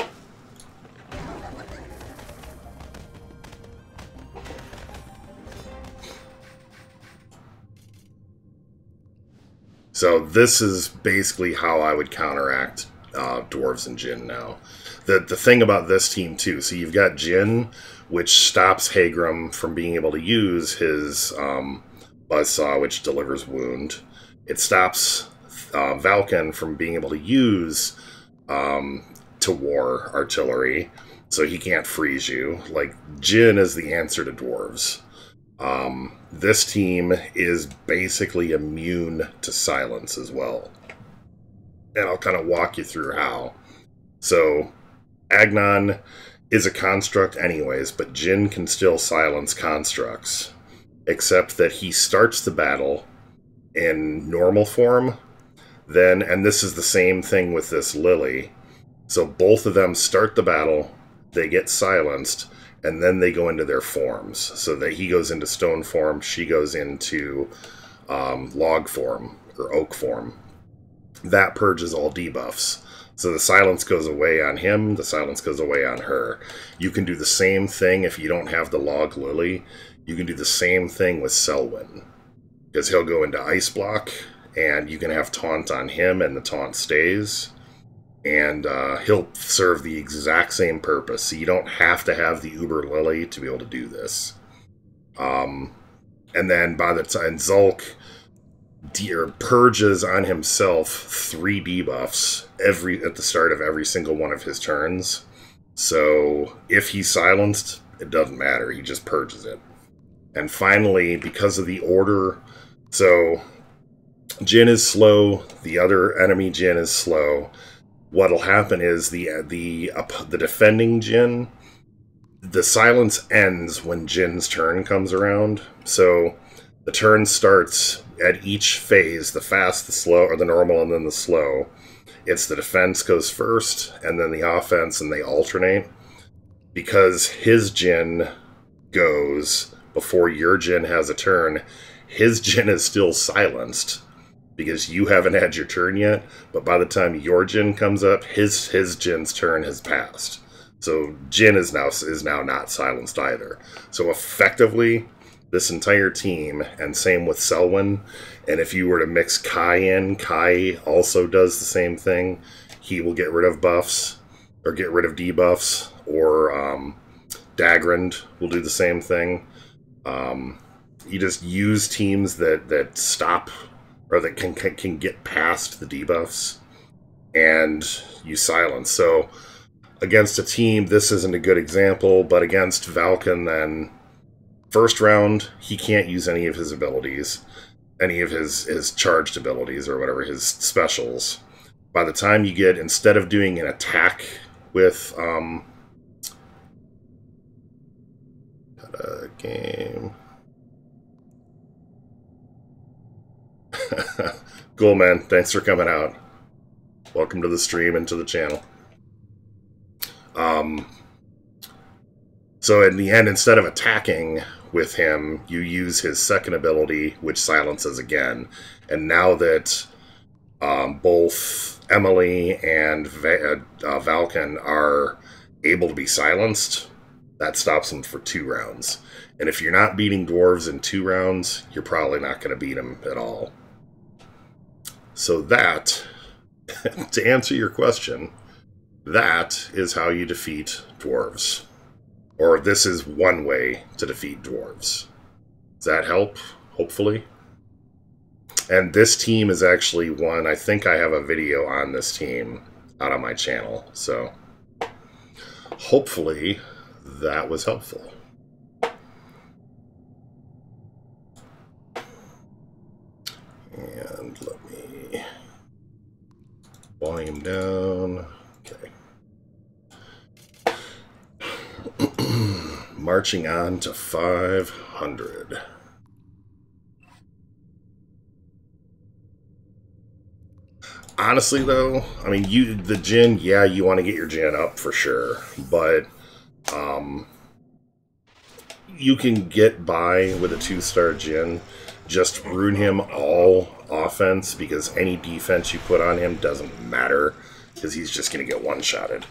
So this is basically how I would counteract Dwarves and Jin now. The thing about this team too, so you've got Jin, which stops Hagram from being able to use his Buzzsaw, which delivers wound. It stops Valken from being able to use to war artillery, so he can't freeze you. Like, Jin is the answer to Dwarves. This team is basically immune to silence as well. And I'll kind of walk you through how. So, Agnon is a construct anyways, but Jin can still silence constructs. Except that he starts the battle in normal form, then, and this is the same thing with this Lily. So both of them start the battle, they get silenced, and then they go into their forms. So that he goes into stone form, she goes into log form, or oak form. That purges all debuffs. So the silence goes away on him, the silence goes away on her. You can do the same thing if you don't have the log Lily. You can do the same thing with Selwyn, because he'll go into Ice Block, and you can have Taunt on him, and the Taunt stays. And he'll serve the exact same purpose, so you don't have to have the Uber Lily to be able to do this. And then by the time Zulk purges on himself 3 debuffs at the start of every single one of his turns. So if he's silenced, It doesn't matter. He just purges it. And finally, because of the order, so Jin is slow, the other enemy Jin is slow. What'll happen is the defending Jin, the silence ends when Jin's turn comes around. So the turn starts at each phase, the fast, the slow, or the normal, and then the slow. It's the defense goes first, and then the offense, and they alternate. Because his Jin goes before your Jin has a turn, his Jin is still silenced because you haven't had your turn yet, but by the time your Jin comes up, his Jin's turn has passed. So Jin is now not silenced either. So effectively, this entire team, and same with Selwyn, and if you were to mix Kai in, Kai also does the same thing. He will get rid of buffs, or get rid of debuffs, or Dagrand will do the same thing. You just use teams that stop, or that can get past the debuffs, and you silence. So against a team, this isn't a good example, but against Valken, then first round, he can't use any of his abilities, any of his charged abilities, or whatever, his specials. By the time you get, instead of doing an attack with game. Cool, man. Thanks for coming out. Welcome to the stream and to the channel. So in the end, instead of attacking with him, you use his second ability, which silences again. And now that both Emily and Valken are able to be silenced, that stops them for 2 rounds. And if you're not beating dwarves in 2 rounds, you're probably not going to beat them at all. So that, to answer your question, that is how you defeat dwarves. Or this is one way to defeat dwarves. Does that help? Hopefully. And this team is actually one, I think I have a video on this team out on my channel. So hopefully that was helpful. And let me volume down. Okay. Marching on to 500. Honestly, though, I mean, the Jin, yeah, you want to get your Jin up for sure, but you can get by with a 2-star Jin. Just ruin him all offense, because any defense you put on him doesn't matter, because he's just going to get one-shotted.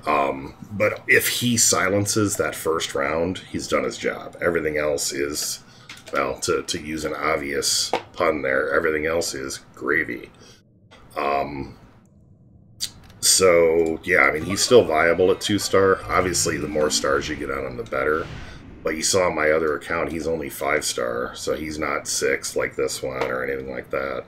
But if he silences that first round, he's done his job. Everything else is, well, to use an obvious pun there, everything else is gravy. So, yeah, I mean, he's still viable at 2-star. Obviously, the more stars you get on him, the better. But you saw on my other account, he's only 5-star, so he's not 6 like this one or anything like that.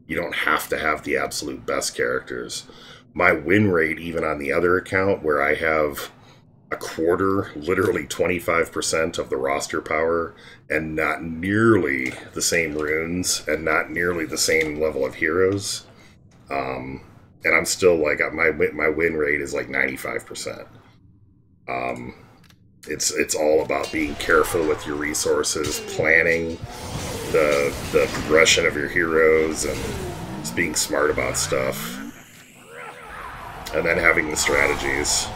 You don't have to have the absolute best characters. My win rate, even on the other account, where I have a quarter, literally 25% of the roster power, and not nearly the same runes, and not nearly the same level of heroes, and I'm still, like, my win rate is like 95%. It's all about being careful with your resources, planning the progression of your heroes, and just being smart about stuff. And then having the strategies.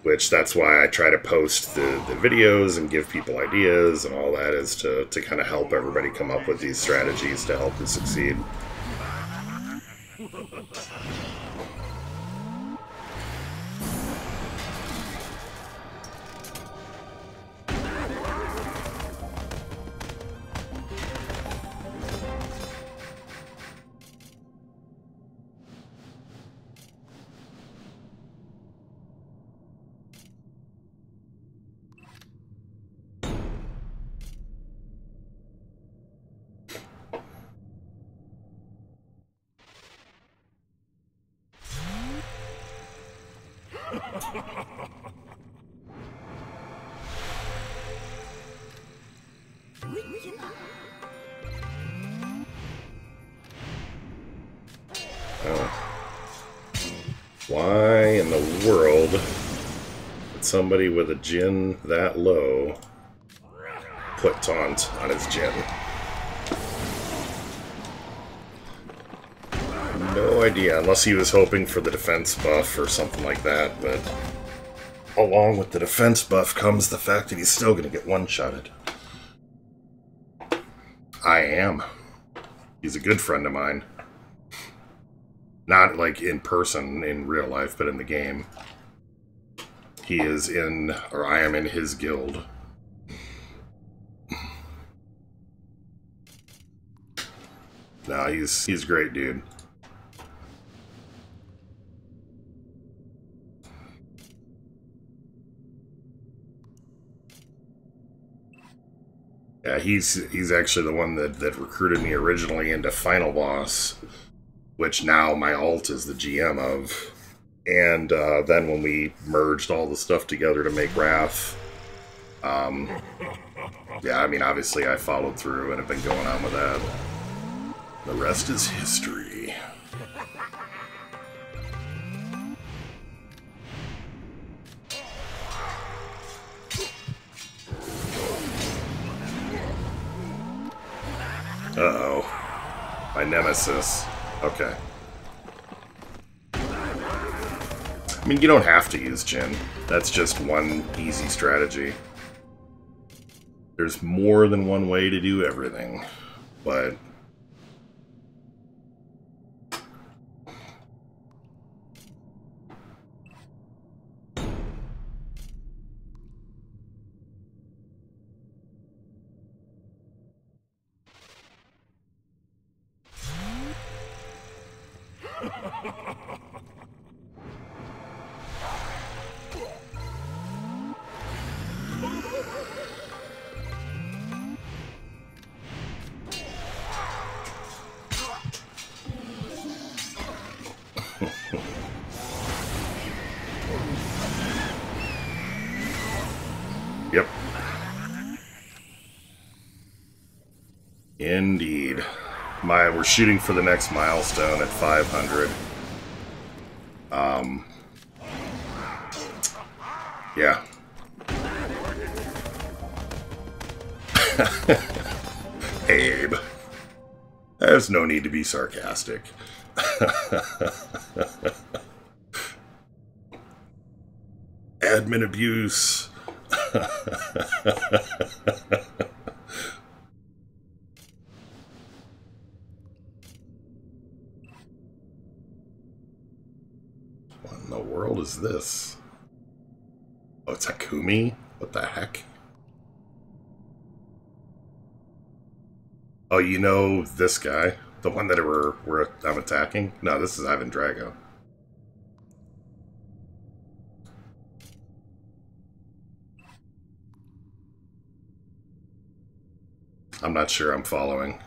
Which, that's why I try to post the videos and give people ideas and all that, is to kind of help everybody come up with these strategies to help them succeed. Oh. Why in the world did somebody with a Jin that low put taunt on his Jin? No idea, unless he was hoping for the defense buff or something like that, but along with the defense buff comes the fact that he's still going to get one-shotted. I am. He's a good friend of mine. Not like in person, in real life, but in the game. He is in, or I am in his guild. No, he's a great dude. Yeah, he's actually the one that recruited me originally into Final Boss, which now my alt is the GM of. And then when we merged all the stuff together to make Wrath, yeah, I mean, obviously I followed through and have been going on with that. The rest is history. Uh-oh. My nemesis. Okay. I mean, you don't have to use Jin. That's just one easy strategy. There's more than one way to do everything, but... Yep. Indeed. We're shooting for the next milestone at 500. Yeah. Abe. There's no need to be sarcastic. Admin abuse. What in the world is this? Oh, it's Akumi? What the heck? Oh, you know this guy? The one that I'm attacking? No, this is Ivan Drago. I'm not sure I'm following.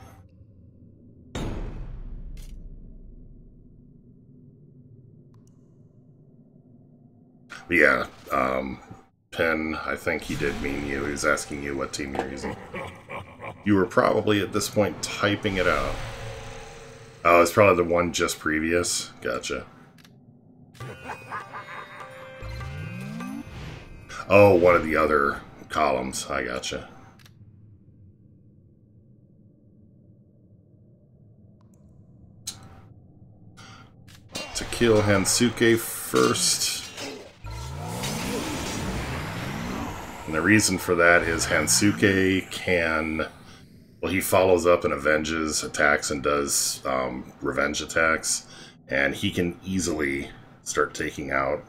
But yeah, Penn, I think he did mean you. He was asking you what team you're using. You were probably at this point typing it out. Oh, it's probably the one just previous. Gotcha. Oh, one of the other columns. I gotcha. To kill Hansuke first. And the reason for that is Hansuke can... Well, he follows up and avenges attacks and does revenge attacks. And he can easily start taking out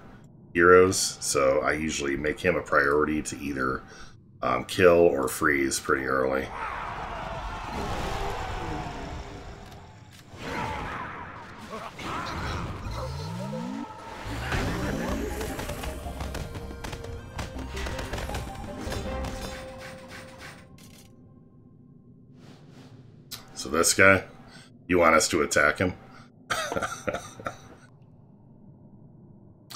heroes. So I usually make him a priority to either kill or freeze pretty early. So this guy, you want us to attack him?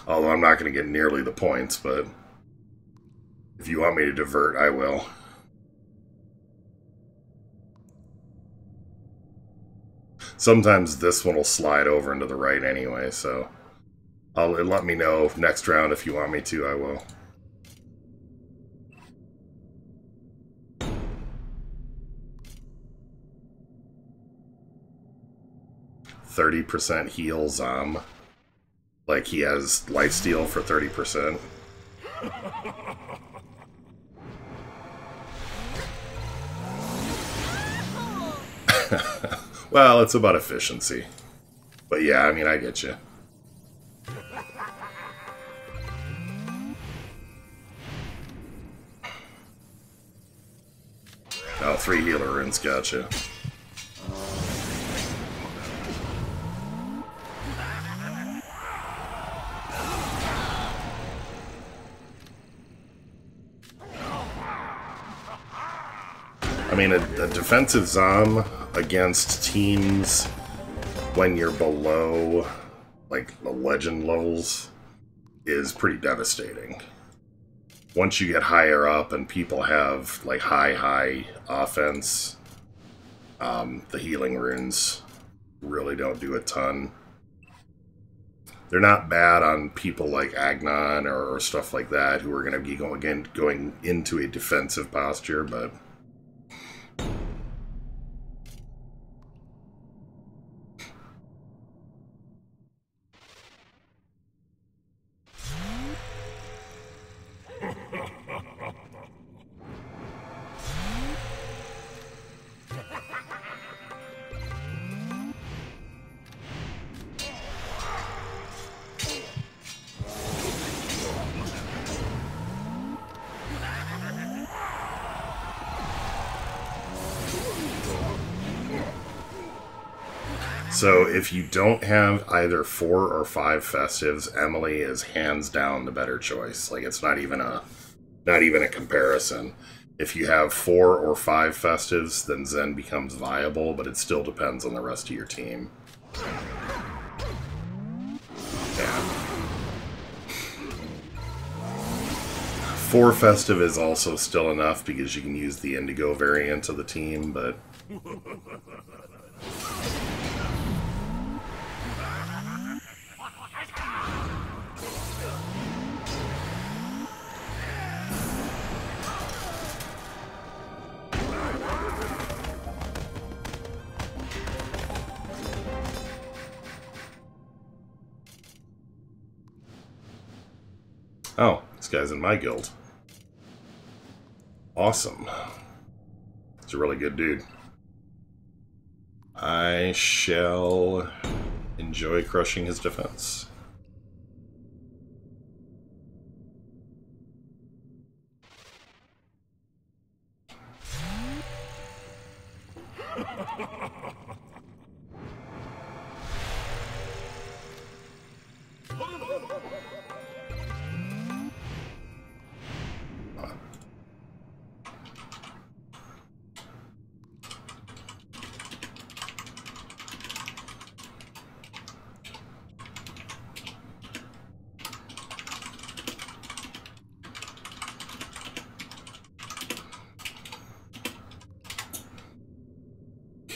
Although I'm not going to get nearly the points, but if you want me to divert, I will. Sometimes this one will slide over into the right anyway, so let me know next round if you want me to, I will. 30% heal Zom. Like he has lifesteal for 30%. Well, it's about efficiency. But yeah, I mean, I get you. Oh, 3 healer runes, gotcha. I mean, a defensive Zom against teams when you're below, like, the legend levels is pretty devastating. Once you get higher up and people have, like, high offense, the healing runes really don't do a ton. They're not bad on people like Agnon or stuff like that who are going to be going into a defensive posture, but... So if you don't have either 4 or 5 festives, Emily is hands down the better choice. Like, it's not even a comparison. If you have 4 or 5 festives, then Zen becomes viable, but it still depends on the rest of your team. Yeah. 4 festive is also still enough because you can use the indigo variant of the team, but... Oh, this guy's in my guild. Awesome. He's a really good dude. I shall enjoy crushing his defense.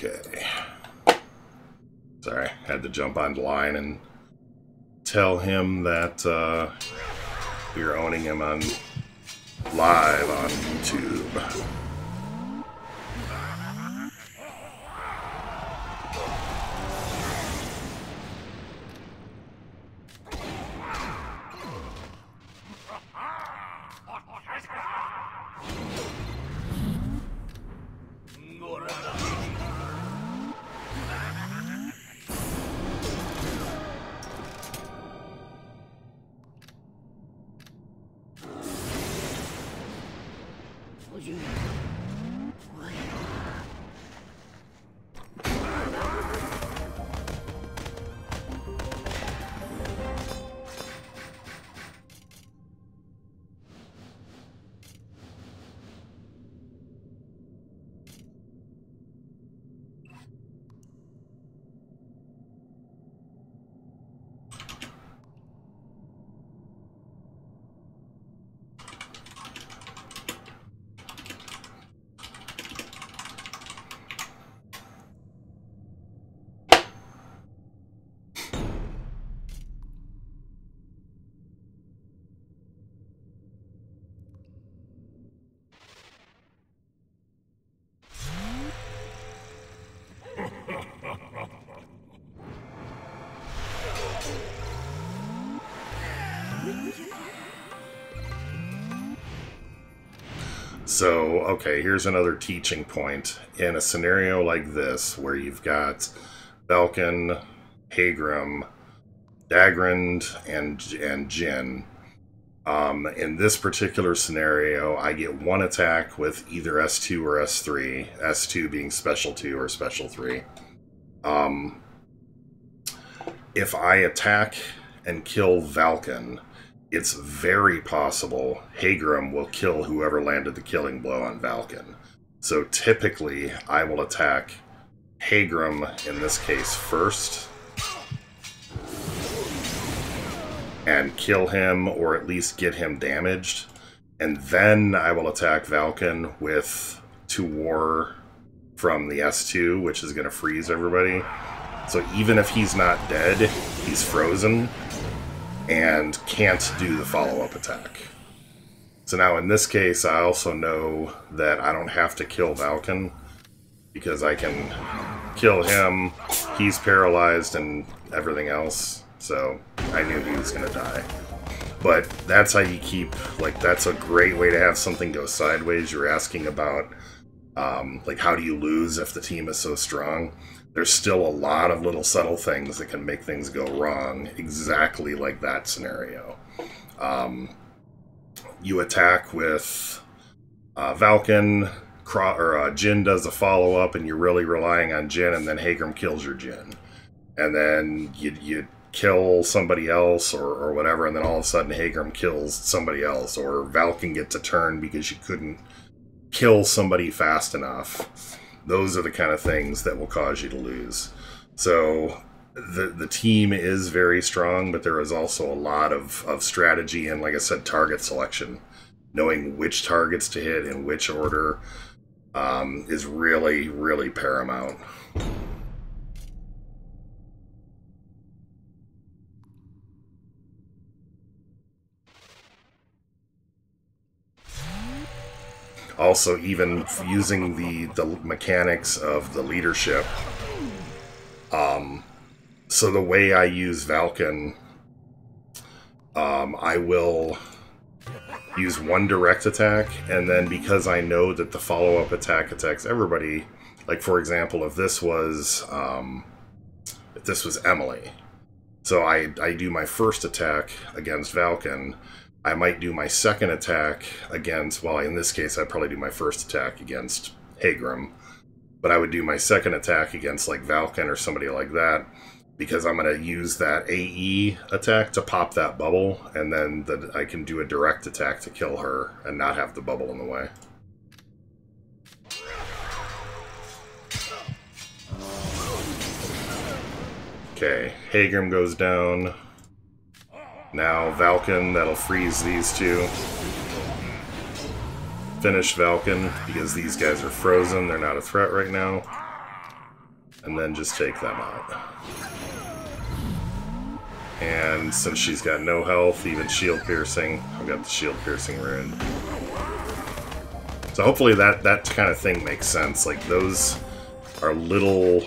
Okay. Sorry, had to jump on the line and tell him that we are owning him on live on YouTube. So, okay, here's another teaching point. In a scenario like this, where you've got Belkin, Hagrim, Dagrand, and Jin, in this particular scenario, I get one attack with either S2 or S3, S2 being Special 2 or Special 3. If I attack and kill Valken, it's very possible Hagrim will kill whoever landed the killing blow on Valken. So typically, I will attack Hagrim, in this case, first, and kill him, or at least get him damaged. And then I will attack Valken with 2 War from the S2, which is going to freeze everybody. So even if he's not dead, he's frozen and can't do the follow-up attack. So now in this case, I also know that I don't have to kill Valken, because I can kill him, he's paralyzed, and everything else. So I knew he was going to die. But that's how you keep, like, that's a great way to have something go sideways. You're asking about, like, how do you lose if the team is so strong? There's still a lot of little subtle things that can make things go wrong, exactly like that scenario. You attack with Valken, Jin does a follow-up, and you're really relying on Jin, and then Hagrim kills your Jin. And then you kill somebody else or whatever, and then all of a sudden Hagrim kills somebody else, or Valken gets a turn because you couldn't kill somebody fast enough. Those are the kind of things that will cause you to lose. So the team is very strong, but there is also a lot of strategy and, like I said, target selection. Knowing which targets to hit in which order is really, really paramount. Also, even using the mechanics of the leadership. So the way I use Valken, I will use one direct attack, and then because I know that the follow-up attack attacks everybody, like for example, if this was Emily, so I do my first attack against Valken. I might do my second attack against, well, in this case, I'd probably do my first attack against Hagrim, but I would do my second attack against, like, Valken or somebody like that, because I'm going to use that AE attack to pop that bubble, and then I can do a direct attack to kill her and not have the bubble in the way. Okay, Hagrim goes down. Now Valken, that'll freeze these two. Finish Valken, because these guys are frozen, they're not a threat right now. And then just take them out. And since she's got no health, even shield piercing, I've got the shield piercing rune. So hopefully that kind of thing makes sense. Like, those are little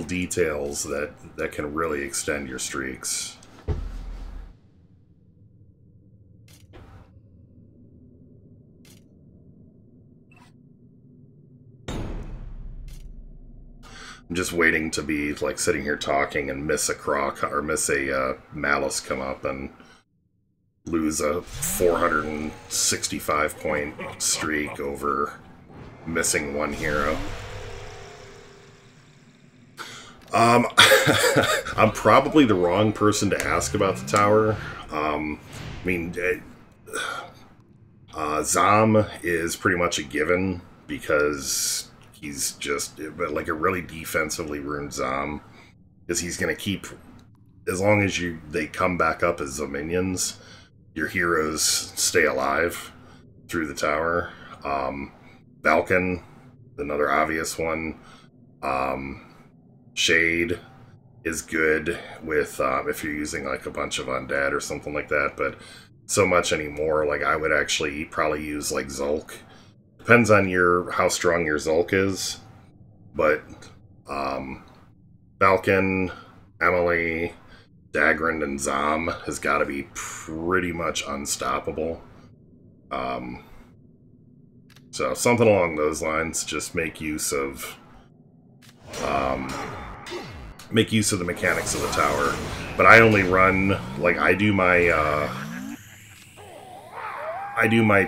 details that can really extend your streaks. I'm just waiting to be, like, sitting here talking and miss a croc, or miss a malice come up and lose a 465 point streak over missing one hero. I'm probably the wrong person to ask about the tower. I mean, Zom is pretty much a given, because he's just, like, a really defensively ruined Zom, because he's going to keep, as long as they come back up as the minions, your heroes stay alive through the tower. Valken, another obvious one. Shade is good with, if you're using, like, a bunch of undead or something like that, but so much anymore, like, I would actually probably use, like, Zulk. Depends on how strong your Zulk is, but Valken, Emily, Dagrand, and Zom has got to be pretty much unstoppable. So something along those lines. Just make use of the mechanics of the tower. But I only run, like, I do my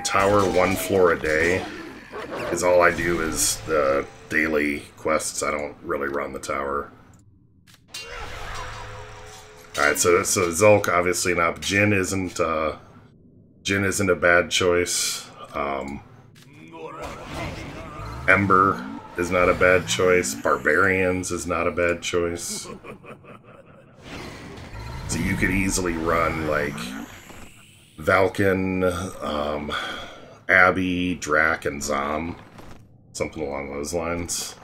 tower 1 floor a day. Is all I do is the daily quests. I don't really run the tower. Alright, so Zulk obviously not. Jin isn't a bad choice. Ember is not a bad choice. Barbarians is not a bad choice. So you could easily run like Valken, Abby, Drac, and Zom. Something along those lines.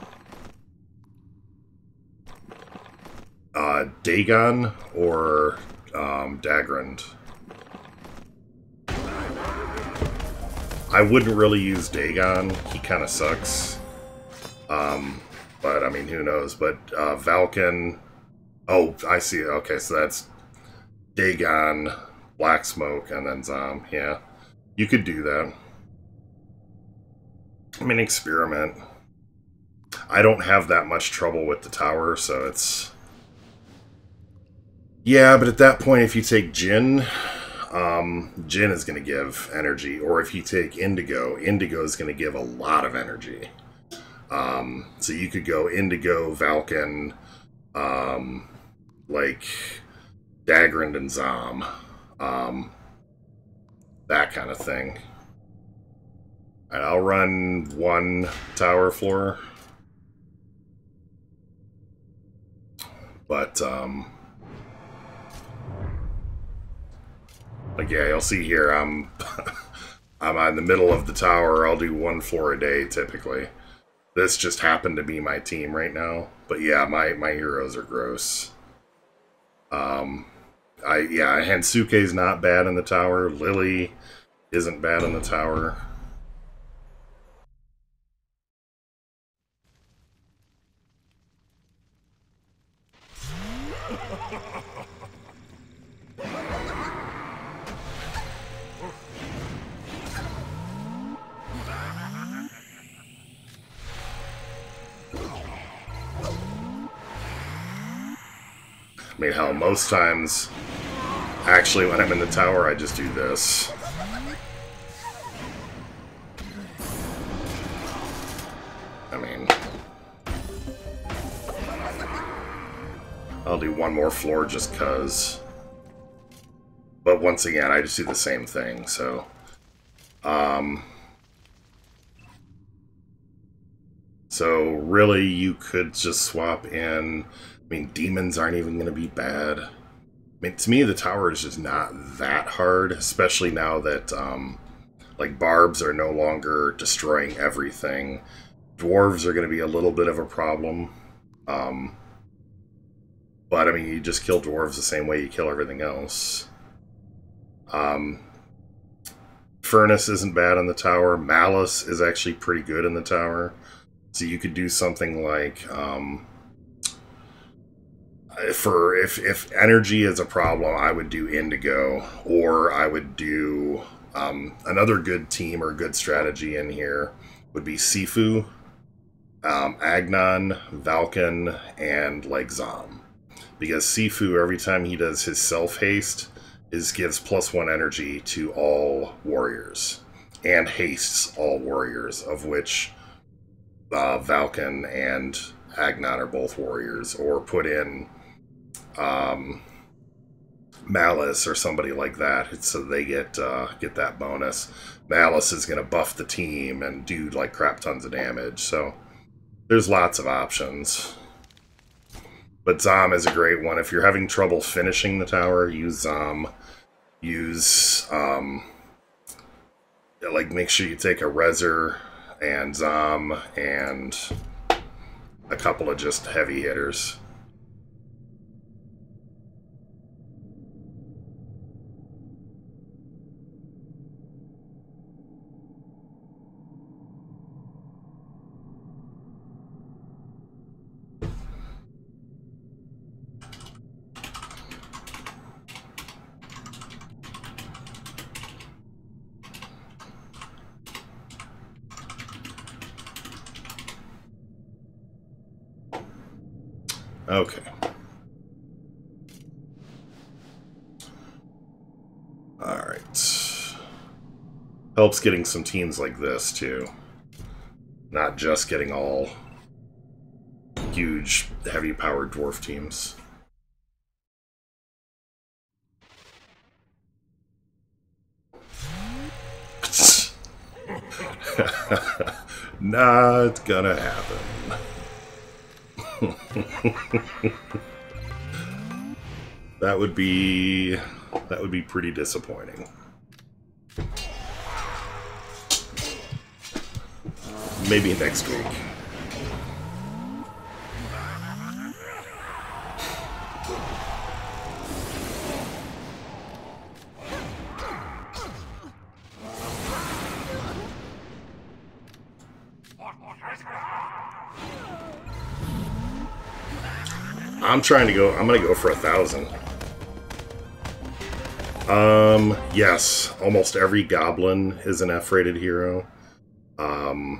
Dagon or Dagrand. I wouldn't really use Dagon. He kind of sucks. But, I mean, who knows. But Valken... Oh, I see. Okay, so that's Dagon, Black Smoke, and then Zom. Yeah, you could do that. I mean, experiment. I don't have that much trouble with the tower, so it's... Yeah, but at that point, if you take Jin, Jin is going to give energy. Or if you take Indigo, Indigo is going to give a lot of energy. So you could go Indigo, Valken, like Dagrand and Zom. That kind of thing. Alright, I'll run 1 tower floor. But, like, yeah, you'll see here, I'm in the middle of the tower. I'll do 1 floor a day, typically. This just happened to be my team right now. But yeah, my heroes are gross. Hansuke's not bad in the tower. Lily isn't bad in the tower. I mean, hell, most times, actually, when I'm in the tower, I just do this. I mean, I'll do 1 more floor just cuz. But once again, I just do the same thing, so... So, really, you could just swap in... I mean, demons aren't even going to be bad. I mean, to me, the tower is just not that hard, especially now that, like, barbs are no longer destroying everything. Dwarves are going to be a little bit of a problem. But, I mean, you just kill dwarves the same way you kill everything else. Furnace isn't bad in the tower. Malice is actually pretty good in the tower. So you could do something like... if energy is a problem, I would do Indigo, or I would do another good team or good strategy in here would be Sifu, Agnon, Valken, and like Zom, because Sifu, every time he does his self haste, gives +1 energy to all warriors and hastes all warriors, of which Valken and Agnon are both warriors. Or put in Malice or somebody like that, so they get that bonus. Malice is going to buff the team and do like crap tons of damage, so there's lots of options. But Zom is a great one. If you're having trouble finishing the tower, use Zom. Use like, make sure you take a Rezer and Zom and a couple of just heavy hitters. Okay. Alright. Helps getting some teams like this, too. Not just getting all huge, heavy-powered dwarf teams. Not gonna happen. That would be pretty disappointing. Maybe next week. I'm gonna go for 1,000. Yes, almost every goblin is an F-rated hero. I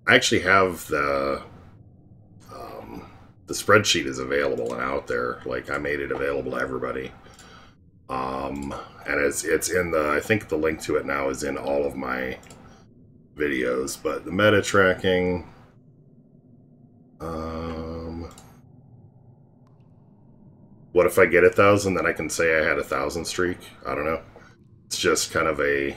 actually have the spreadsheet is available and out there. Like, I made it available to everybody. And it's in the, I think the link to it now is in all of my videos, but the meta tracking, what if I get 1,000, then I can say I had 1,000 streak? I don't know. It's just kind of a,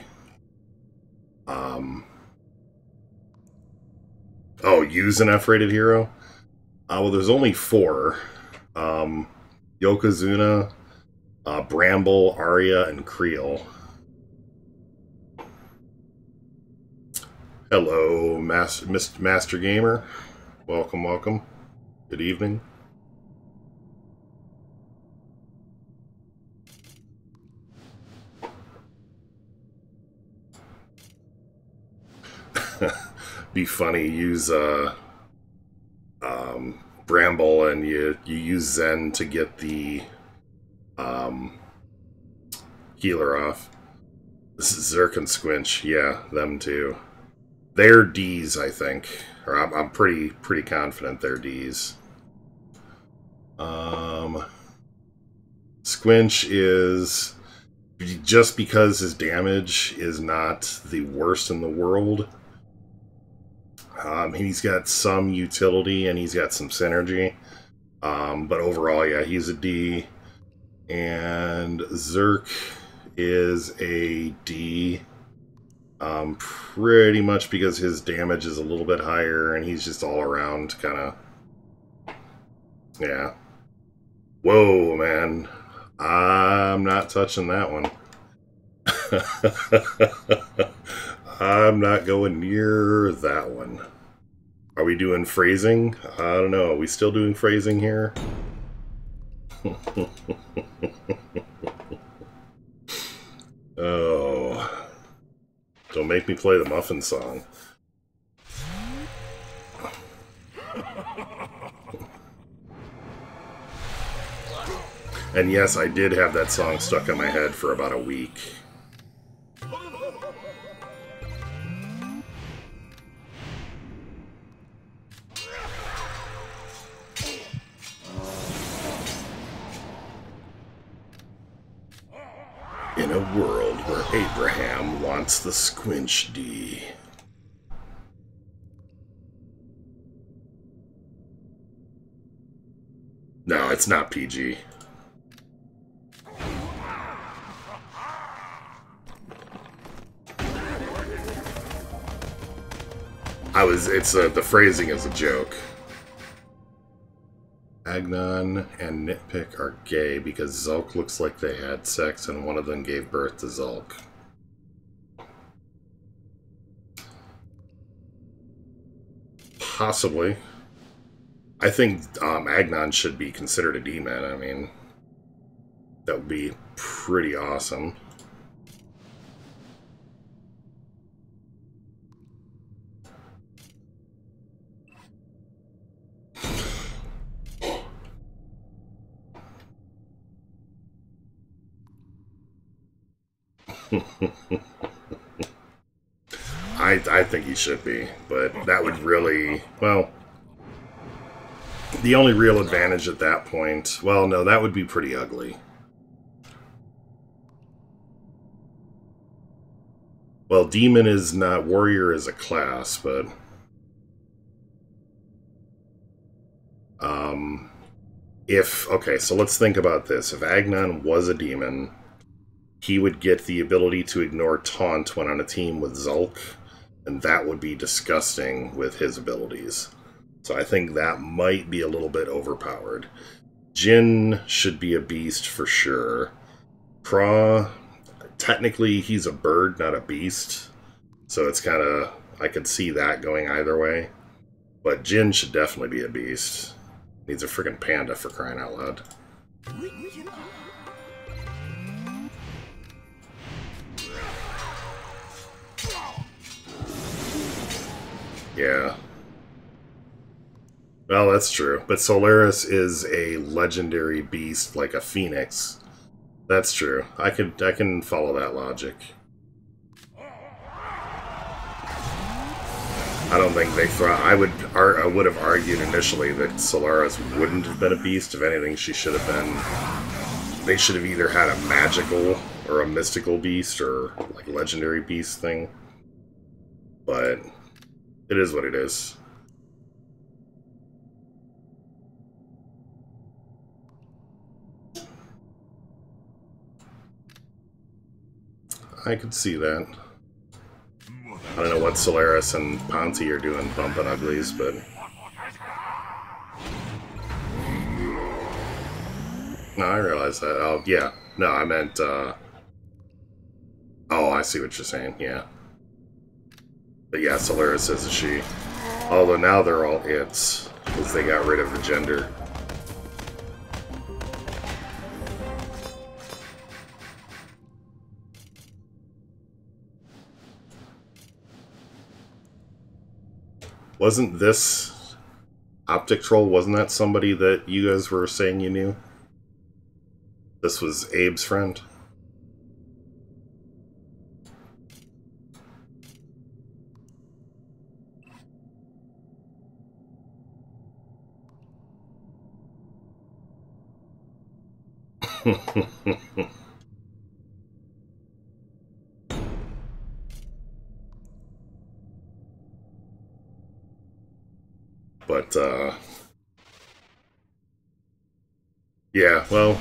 oh, use an F-rated hero? Well, there's only 4. Yokozuna, Bramble, Arya, and Creel. Hello, Master Gamer. Welcome, welcome. Good evening. Be funny, use Bramble and you use Zen to get the healer off. This is Zerk and Squinch, yeah, them too. They're D's, I think. Or I'm pretty confident they're D's. Squinch is, just because his damage is not the worst in the world, he's got some utility and he's got some synergy. But overall, yeah, he's a D. And Zerk is a D. Pretty much because his damage is a little bit higher and he's just all around kind of... Yeah. Whoa, man. I'm not touching that one. I'm not going near that one. Are we doing phrasing? I don't know. Are we still doing phrasing here? Oh. Don't make me play the Muffin song. And yes, I did have that song stuck in my head for about a week. In a world where Abraham wants the Squinch D. No, it's not PG. The phrasing is a joke. Agnon and Nitpick are gay because Zulk looks like they had sex and one of them gave birth to Zulk. Possibly. I think Agnon should be considered a D-man. I mean, that would be pretty awesome. I think he should be, but that would really, well, The only real advantage at that point... Well, no, that would be pretty ugly. Well, Demon is not... Warrior is a class, but... Okay, so let's think about this. If Agnon was a demon, he would get the ability to ignore Taunt when on a team with Zulk, and that would be disgusting with his abilities. So I think that might be a little bit overpowered. Jin should be a beast for sure. Craw, technically he's a bird, not a beast. So it's kind of... I could see that going either way. But Jin should definitely be a beast. Needs a freaking panda, for crying out loud. Yeah. Well, that's true. But Solaris is a legendary beast, like a phoenix. That's true. I can follow that logic. I don't think they throw... I would have argued initially that Solaris wouldn't have been a beast. If anything, she should have been... They should have either had a magical or a mystical beast or like legendary beast thing. But it is what it is. I could see that. I don't know what Solaris and Ponty are doing bumping uglies, but... No, I realize that. Oh, yeah. No, I meant, Oh, I see what you're saying, yeah. But yeah, Solaris is a she. Although now they're all its, because they got rid of the gender. Wasn't this Optic Troll, wasn't that somebody that you guys were saying you knew? This was Abe's friend? But, yeah, well,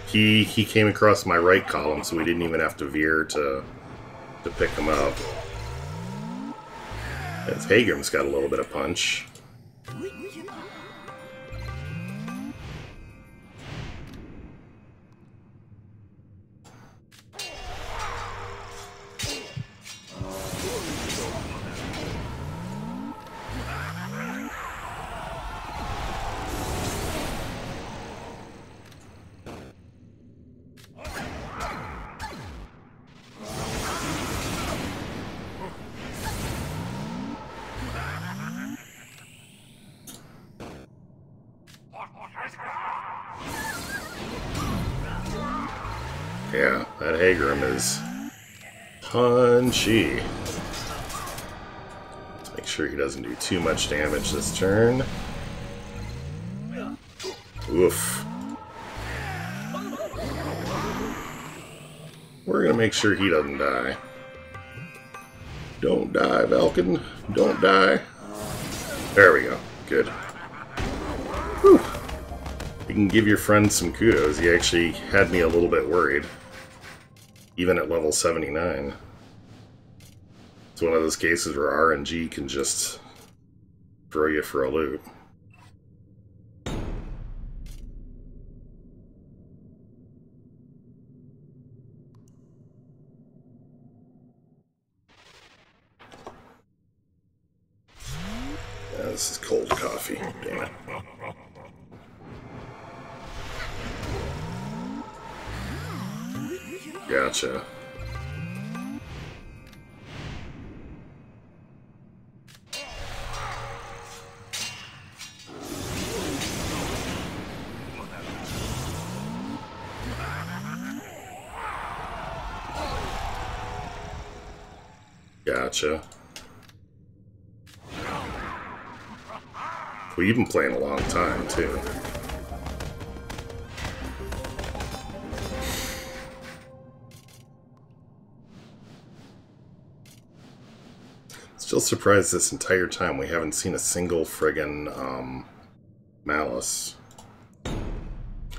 he came across my right column, so we didn't even have to veer to pick him up. As Hagrim's got a little bit of punch. Yeah, that Hagrim is punchy. Let's make sure he doesn't do too much damage this turn. Oof. We're gonna make sure he doesn't die. Don't die, Velkin. Don't die. There we go. Good. Whew. You can give your friend some kudos. He actually had me a little bit worried. Even at level 79. It's one of those cases where RNG can just throw you for a loop. Yeah, this is cold coffee. Damn it. Gotcha. Gotcha. Well, you've been playing a long time, too. Still surprised this entire time we haven't seen a single friggin' Malice.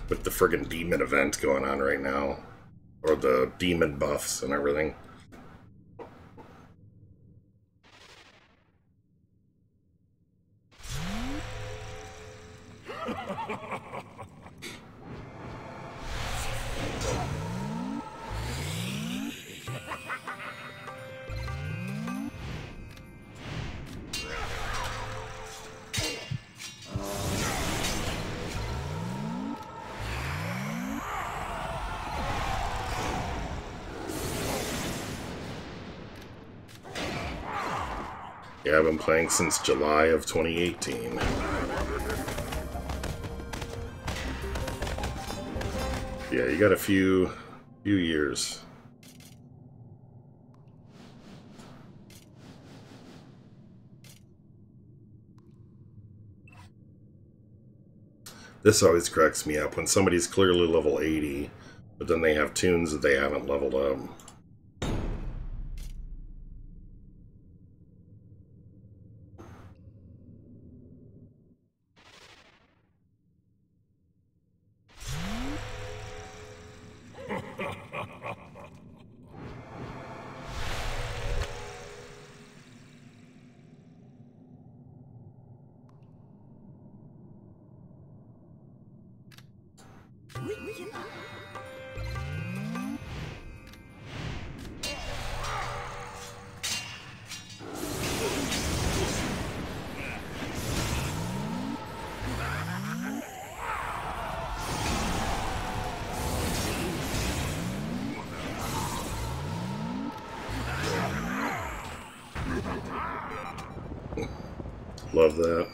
With the friggin' demon event going on right now. Or the demon buffs and everything. Yeah, I've been playing since July of 2018. Yeah, you got a few years. This always cracks me up when somebody's clearly level 80, but then they have tunes that they haven't leveled up. Love that.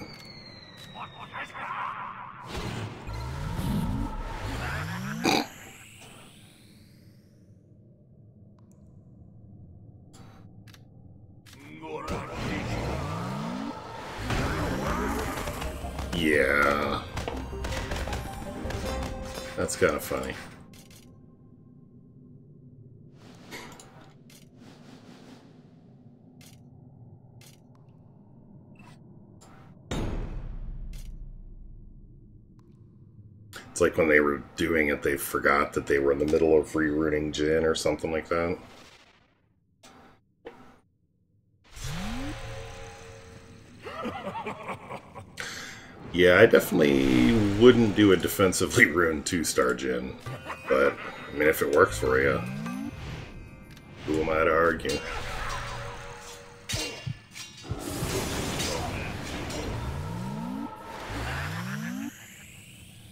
Yeah. That's kind of funny. It's like when they were doing it, they forgot that they were in the middle of rerouting Jin or something like that. Yeah, I definitely wouldn't do a defensively ruined 2-star Jin. But, I mean, if it works for you, who am I to argue?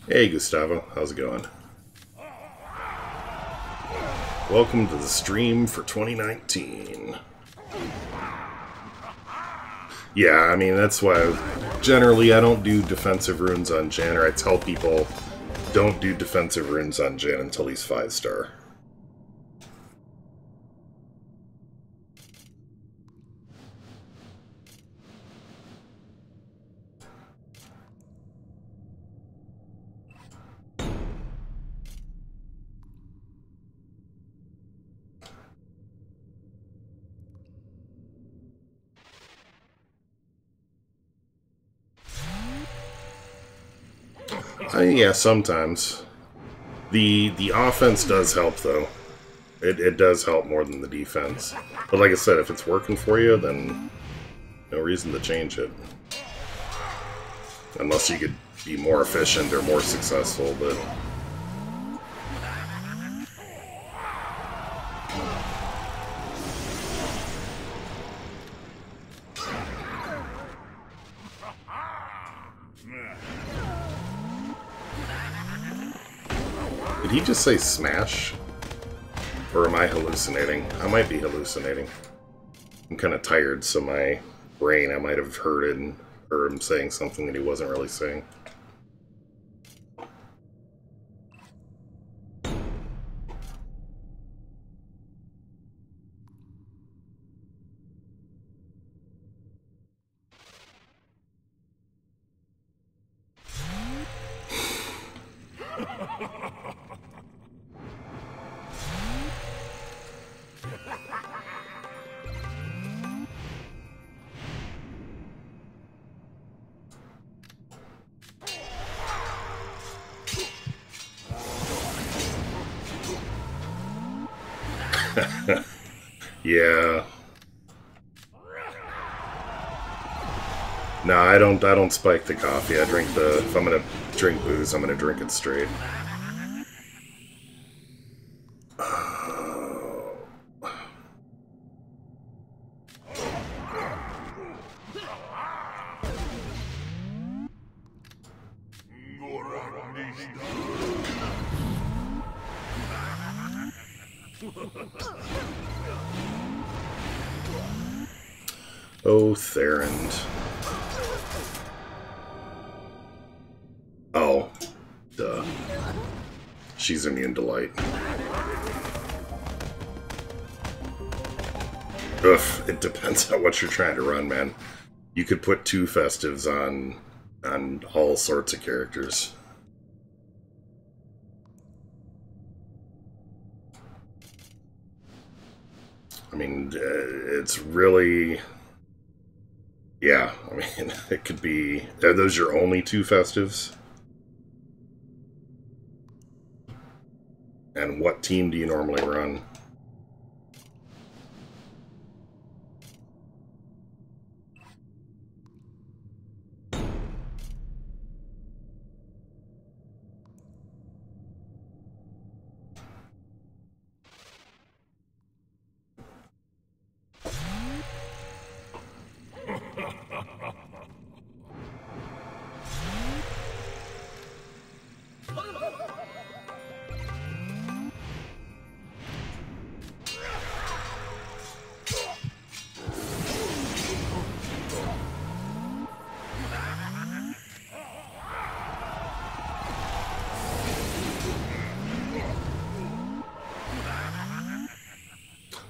Hey, Gustavo. How's it going? Welcome to the stream for 2019. Yeah, I mean, that's why generally I don't do defensive runes on Jin, or I tell people don't do defensive runes on Jin until he's 5-star. Yeah, sometimes. The offense does help, though. It does help more than the defense. But like I said, if it's working for you, then no reason to change it. Unless you could be more efficient or more successful, but... Did he just say smash? Or am I hallucinating? I might be hallucinating. I'm kind of tired, so my brain, I might have heard it and heard him saying something that he wasn't really saying. Yeah. No, I don't spike the coffee. I drink the... If I'm gonna drink booze, I'm gonna drink it straight. Oh, Therend. Oh, duh. She's immune to light. Ugh, it depends on what you're trying to run, man. You could put 2 festives on all sorts of characters. I mean, it's really... Yeah, I mean, it could be... Are those your only 2 festives? And what team do you normally run?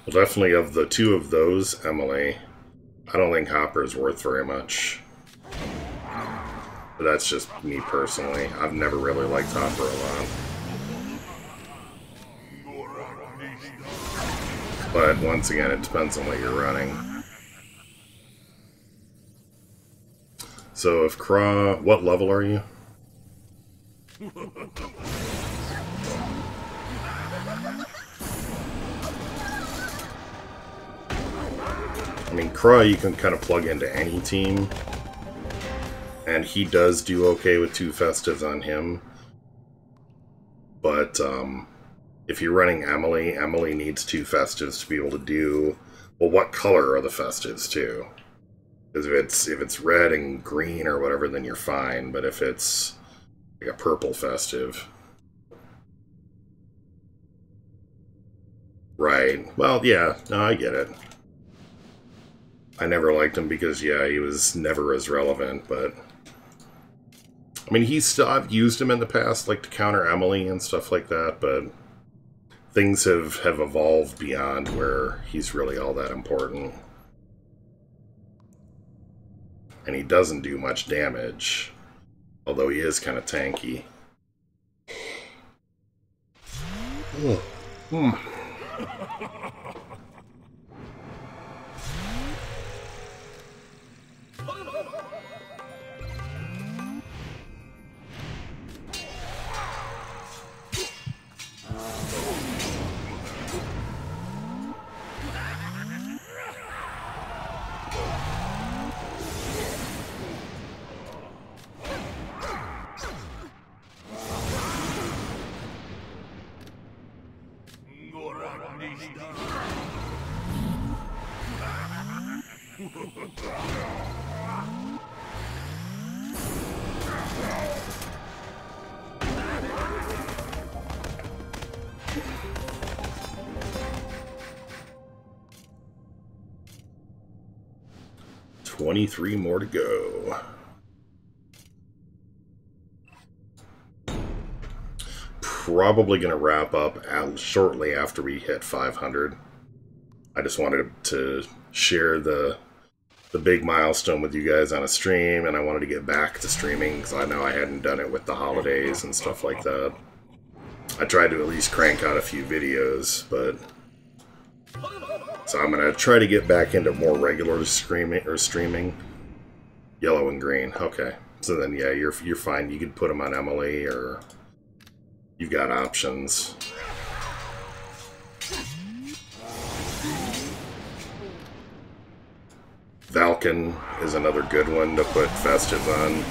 Well, definitely of the 2 of those, Emily, I don't think Hopper's worth very much. But that's just me personally. I've never really liked Hopper a lot. But once again, it depends on what you're running. So if Craw... What level are you? I mean, Craw you can kind of plug into any team. And he does do okay with 2 festives on him. But if you're running Emily, Emily needs 2 festives to be able to do... Well, what color are the festives, too? Because if it's red and green or whatever, then you're fine. But if it's like a purple festive... Right. Well, yeah. No, I get it. I never liked him because, yeah, he was never as relevant, but... I mean, I've used him in the past, like, to counter Emily and stuff like that, but... Things have evolved beyond where he's really all that important. And he doesn't do much damage, although he is kind of tanky. Hmm. 23 more to go. Probably going to wrap up shortly after we hit 500. I just wanted to share the big milestone with you guys on a stream, and I wanted to get back to streaming because I know I hadn't done it with the holidays and stuff like that. I tried to at least crank out a few videos, but... So I'm going to try to get back into more regular streaming. Yellow and green, okay. So then, yeah, you're fine. You could put them on Emily, or... You've got options. Valken is another good one to put Festive on.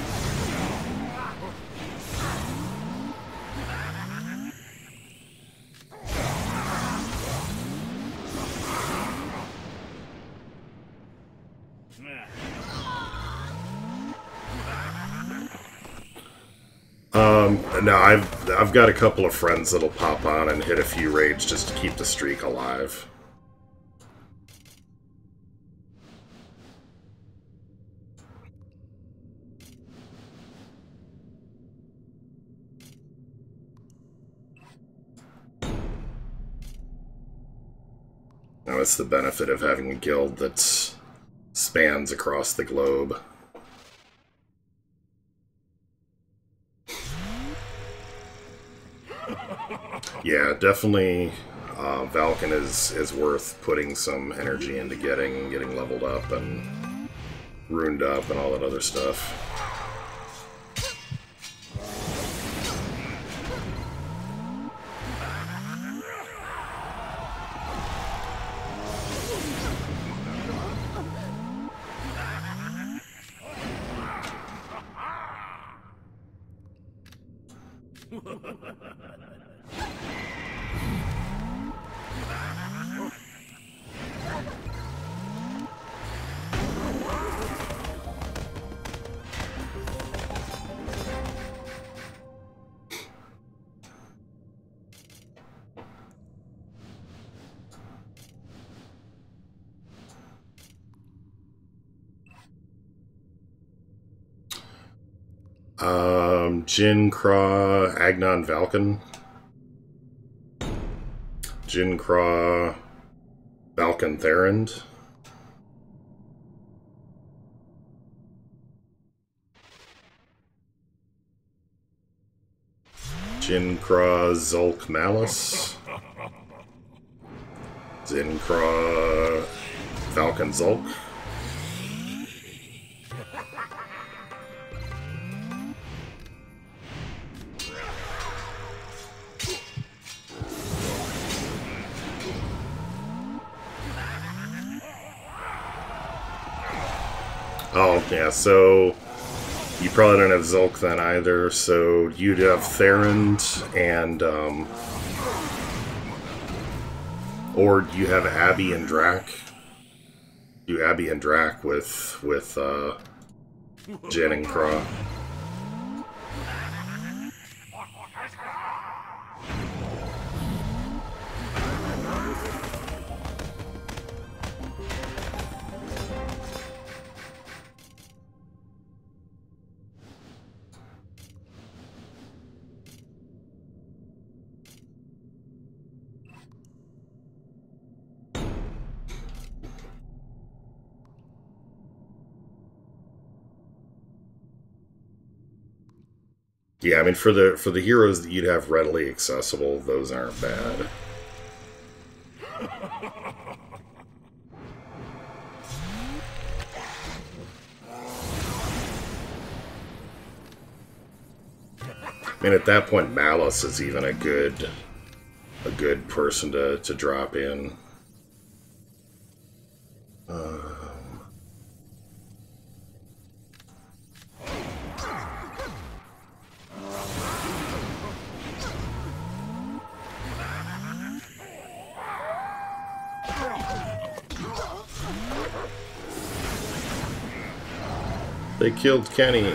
No, I've got a couple of friends that'll pop on and hit a few raids just to keep the streak alive. Now, it's the benefit of having a guild that spans across the globe. Yeah, definitely Valken is worth putting some energy into getting leveled up and runed up and all that other stuff. Jin Kra Agnon Valken. Jin Kra Valken Therend. Jin Kra Zulk Malice. Jin Kra Valken Zulk. Oh, yeah, so you probably don't have Zulk then either, so you'd have Therend and, or you have Abby and Drac. Do Abby and Drac with Jin and Kra. Yeah, I mean, for the heroes that you'd have readily accessible, those aren't bad. I mean, at that point, Malice is even a good person to drop in. They killed Kenny.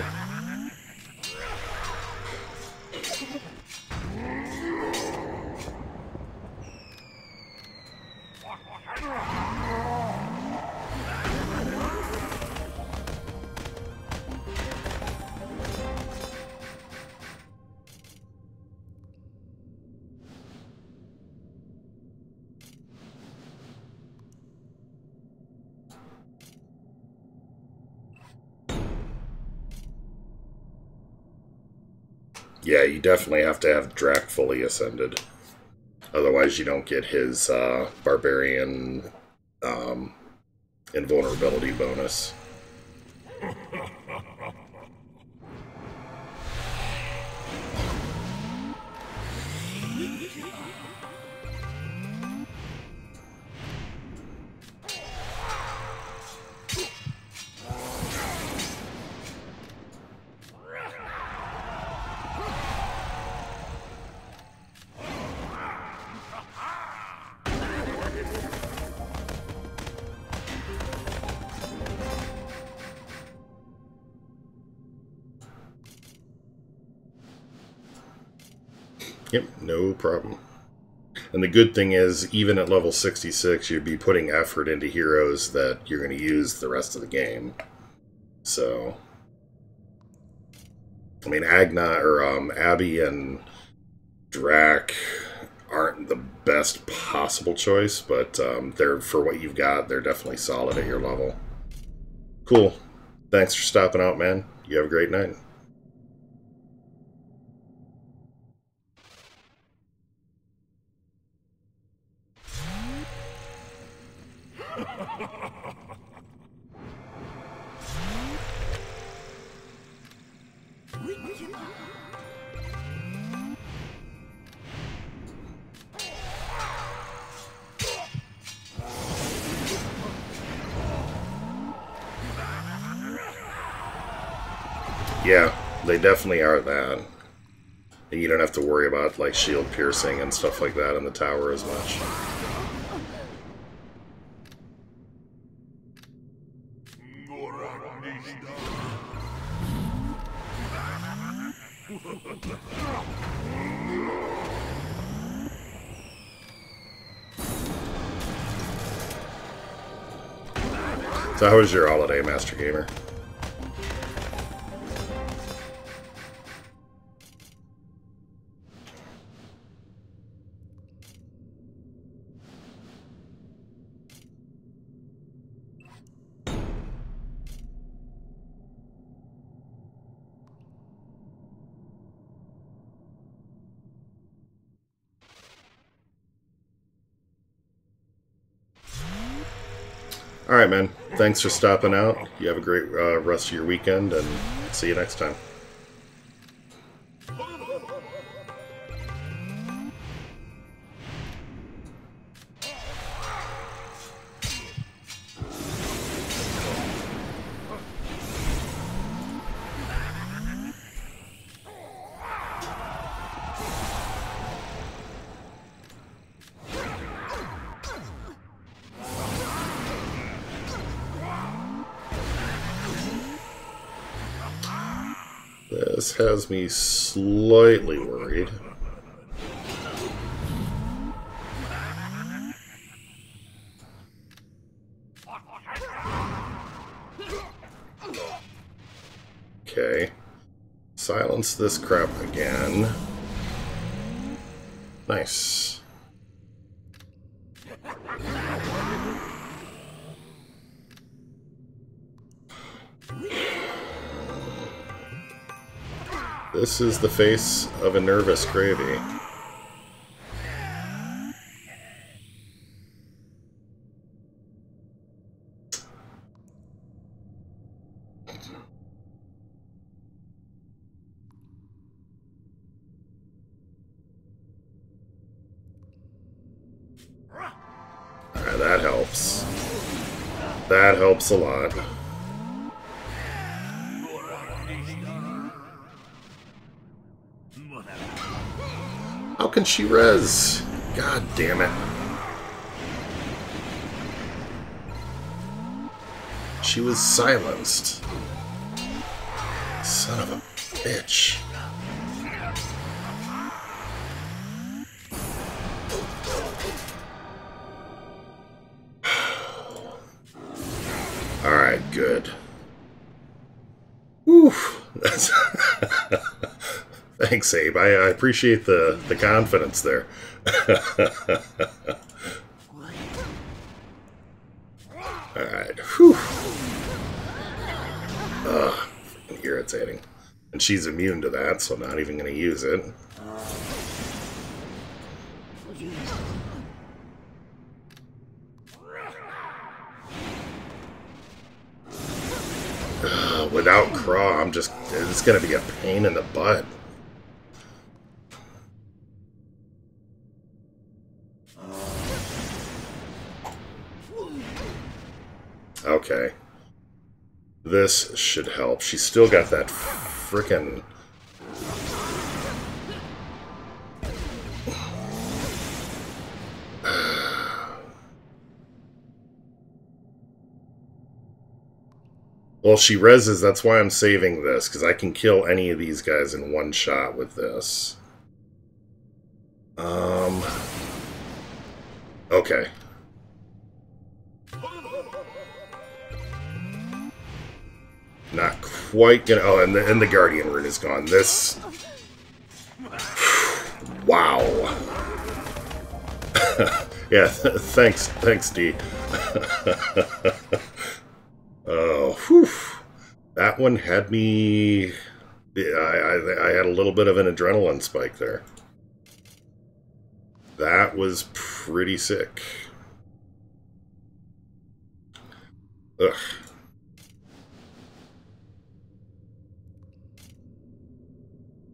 Yeah, you definitely have to have Drac fully ascended. Otherwise, you don't get his Barbarian invulnerability bonus. Yep, no problem. And the good thing is, even at level 66, you'd be putting effort into heroes that you're going to use the rest of the game. So, I mean, Abby and Drac aren't the best possible choice, but they're, for what you've got, they're definitely solid at your level. Cool. Thanks for stopping out, man. You have a great night. Yeah, they definitely are that. And you don't have to worry about, like, shield piercing and stuff like that in the tower as much. So how was your holiday, Master Gamer? Alright, man. Thanks for stopping out. You have a great rest of your weekend, and see you next time. This has me slightly worried. Okay. Silence this crap again. Nice. This is the face of a nervous Gravy. Alright, that helps. That helps a lot. How can she res? God damn it. She was silenced. Son of a bitch. Alright, good. Oof. That's Thanks, Abe. I appreciate the confidence there. Alright. Whew. Ugh. Freaking irritating. And she's immune to that, so I'm not even going to use it. Without Craw, it's going to be a pain in the butt. Okay. This should help. She's still got that frickin'... Well, she reses, that's why I'm saving this, because I can kill any of these guys in one shot with this. Okay. Not quite gonna... Oh, and the Guardian rune is gone. This... Wow. Yeah, thanks, D. Oh, whew. That one had me... I had a little bit of an adrenaline spike there. That was pretty sick. Ugh.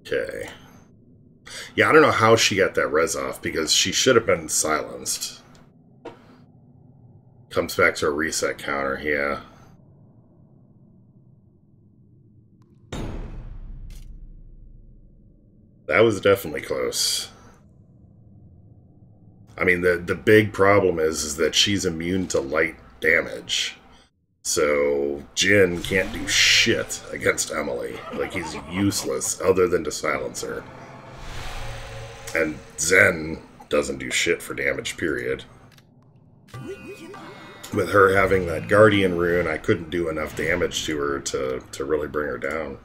Okay. Yeah, I don't know how she got that res off, because she should have been silenced. Comes back to a reset counter, yeah. That was definitely close. I mean, the big problem is that she's immune to light damage. So Jin can't do shit against Emily. Like, he's useless other than to silence her. And Zen doesn't do shit for damage, period. With her having that Guardian rune, I couldn't do enough damage to her to really bring her down.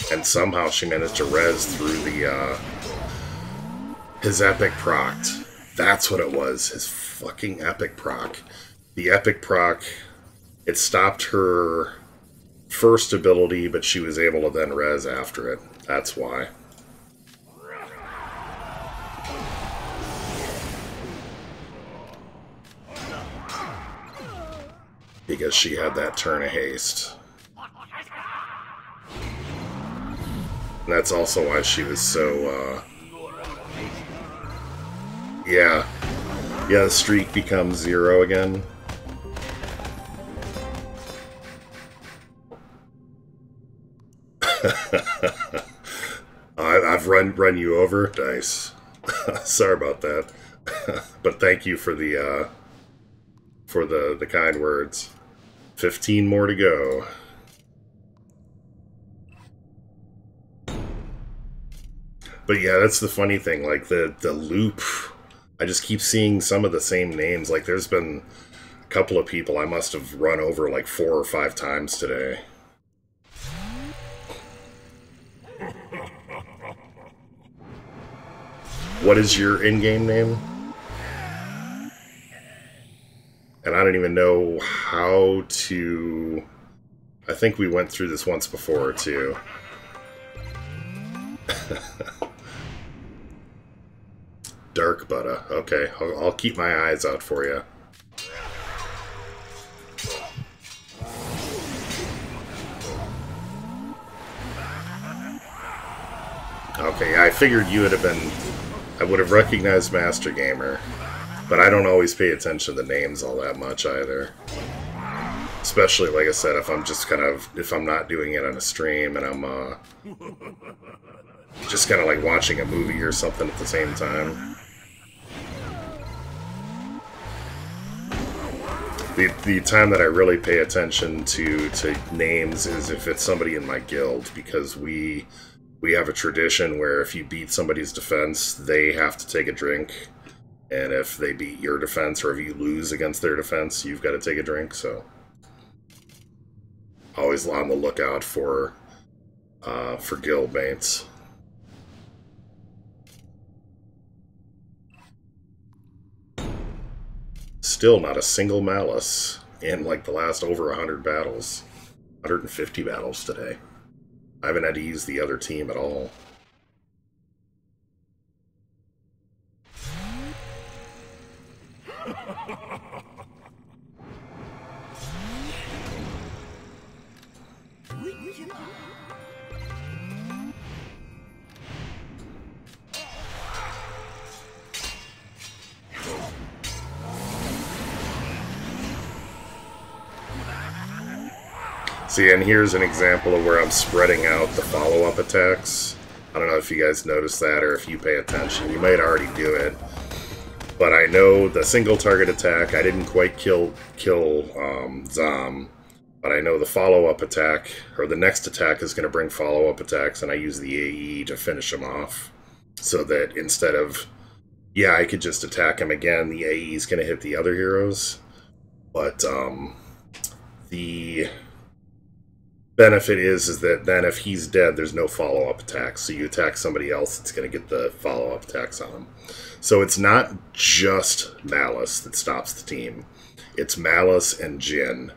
And somehow she managed to res through the, his epic proct. That's what it was, his fucking epic proc. The epic proc, it stopped her first ability, but she was able to then res after it. That's why. Because she had that turn of haste. And that's also why she was so, yeah. Yeah, the streak becomes 0 again. I've run you over? Nice. Sorry about that. But thank you for the kind words. 15 more to go. But yeah, that's the funny thing, like the loop, I just keep seeing some of the same names. Like, there's been a couple of people I must have run over like 4 or 5 times today. What is your in-game name? And I don't even know how to... I think we went through this once before, too. Dark Butter. Okay, I'll keep my eyes out for you. Okay, I figured you would have been... I would have recognized Master Gamer. But I don't always pay attention to the names all that much either. Especially, like I said, if I'm just kind of... If I'm not doing it on a stream and I'm, just kind of like watching a movie or something at the same time. The time that I really pay attention to names is if it's somebody in my guild, because we have a tradition where if you beat somebody's defense, they have to take a drink. And if they beat your defense, or if you lose against their defense, you've got to take a drink, so... Always on the lookout for guild mates. Still not a single malice in like the last over 100 battles. 150 battles today. I haven't had to use the other team at all. See, and here's an example of where I'm spreading out the follow-up attacks. I don't know if you guys noticed that, or if you pay attention. You might already do it. But I know the single target attack, I didn't quite kill Zom. But I know the follow-up attack, or the next attack is going to bring follow-up attacks, and I use the AE to finish them off. So that instead of yeah, I could just attack him again. The AE is going to hit the other heroes. But the benefit is that then if he's dead, there's no follow-up attacks. So you attack somebody else, it's going to get the follow-up attacks on him. So it's not just Malice that stops the team. It's Malice and Jin.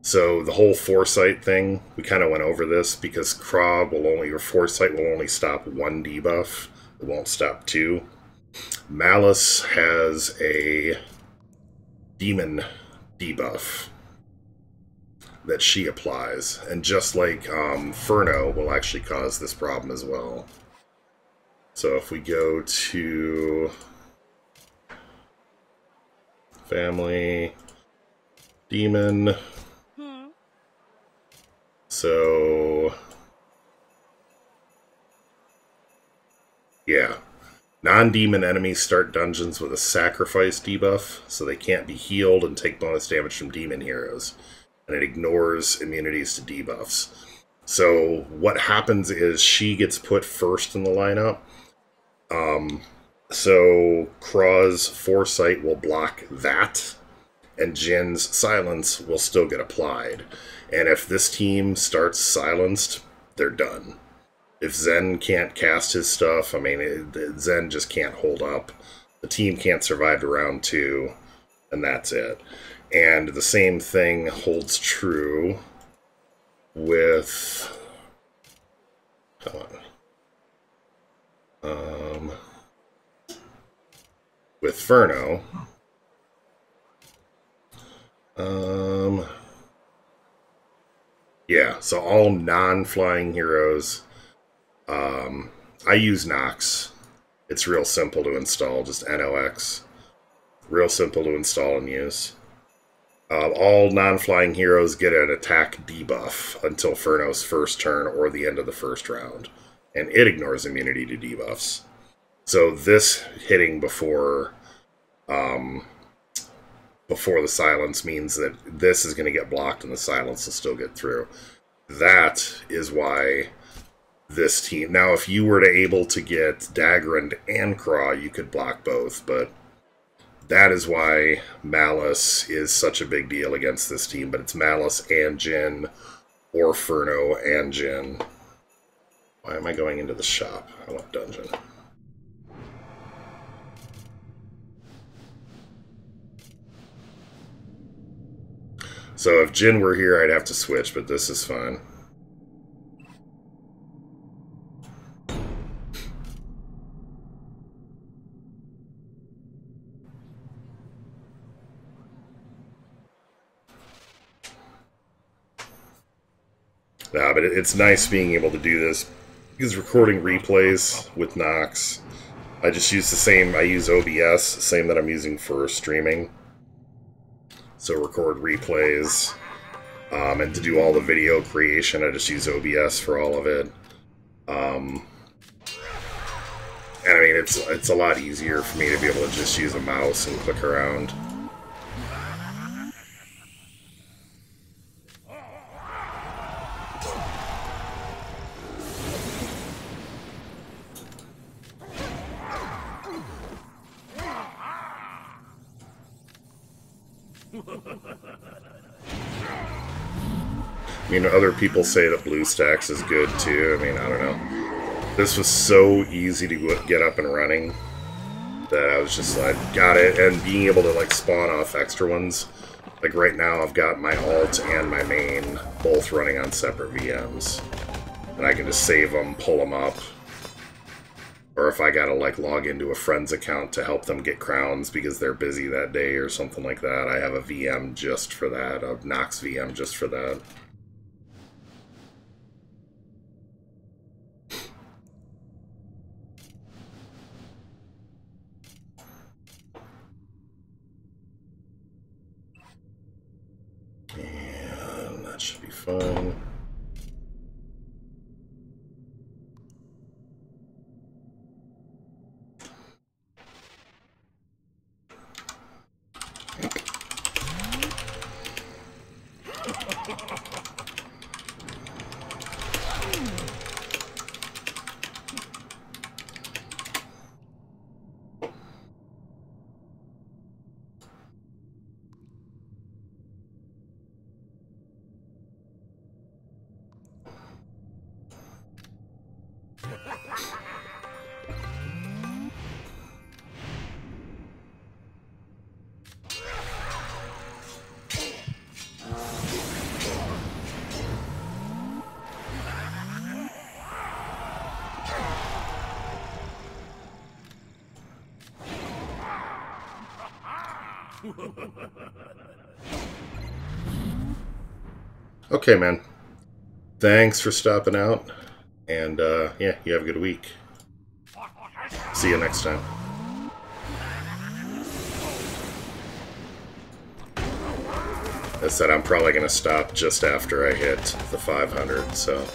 So the whole Foresight thing, we kind of went over this because Craw will only, or Foresight will only stop one debuff. It won't stop two. Malice has a demon debuff that she applies, and just like Furno will actually cause this problem as well. So if we go to family, demon, so yeah, non-demon enemies start dungeons with a sacrifice debuff, so they can't be healed and take bonus damage from demon heroes. And it ignores immunities to debuffs. So what happens is she gets put first in the lineup. So Craw's Foresight will block that, and Jin's Silence will still get applied. And if this team starts silenced, they're done. If Zen can't cast his stuff, I mean, Zen just can't hold up. The team can't survive to round 2, and that's it. And the same thing holds true with... Come on. With Furno. Yeah, so all non-flying heroes. I use Nox. It's real simple to install, just NOX. Real simple to install and use. All non-flying heroes get an attack debuff until Furno's first turn or the end of the first round. And it ignores immunity to debuffs. So this hitting before the silence means that this is going to get blocked and the silence will still get through. That is why this team... Now, if you were to able to get Daggerand and Craw, you could block both, but... That is why Malice is such a big deal against this team, but it's Malice and Jin, or Furno and Jin. Why am I going into the shop? I want dungeon. So if Jin were here, I'd have to switch, but this is fine. Nah, but it's nice being able to do this, because recording replays with Nox, I just use the same, I use OBS, same that I'm using for streaming. So record replays, and to do all the video creation, I just use OBS for all of it. And I mean, it's a lot easier for me to be able to just use a mouse and click around. I mean, other people say that BlueStacks is good too. I mean, I don't know. This was so easy to get up and running that I was just like, got it. And being able to like spawn off extra ones. Like right now I've got my alt and my main both running on separate VMs. And I can just save them, pull them up. Or if I gotta like log into a friend's account to help them get crowns because they're busy that day or something like that, I have a VM just for that, a Nox VM just for that. And that should be fun. Okay, man. Thanks for stopping out. And, yeah, you have a good week. See you next time. As I said, I'm probably going to stop just after I hit the 500, so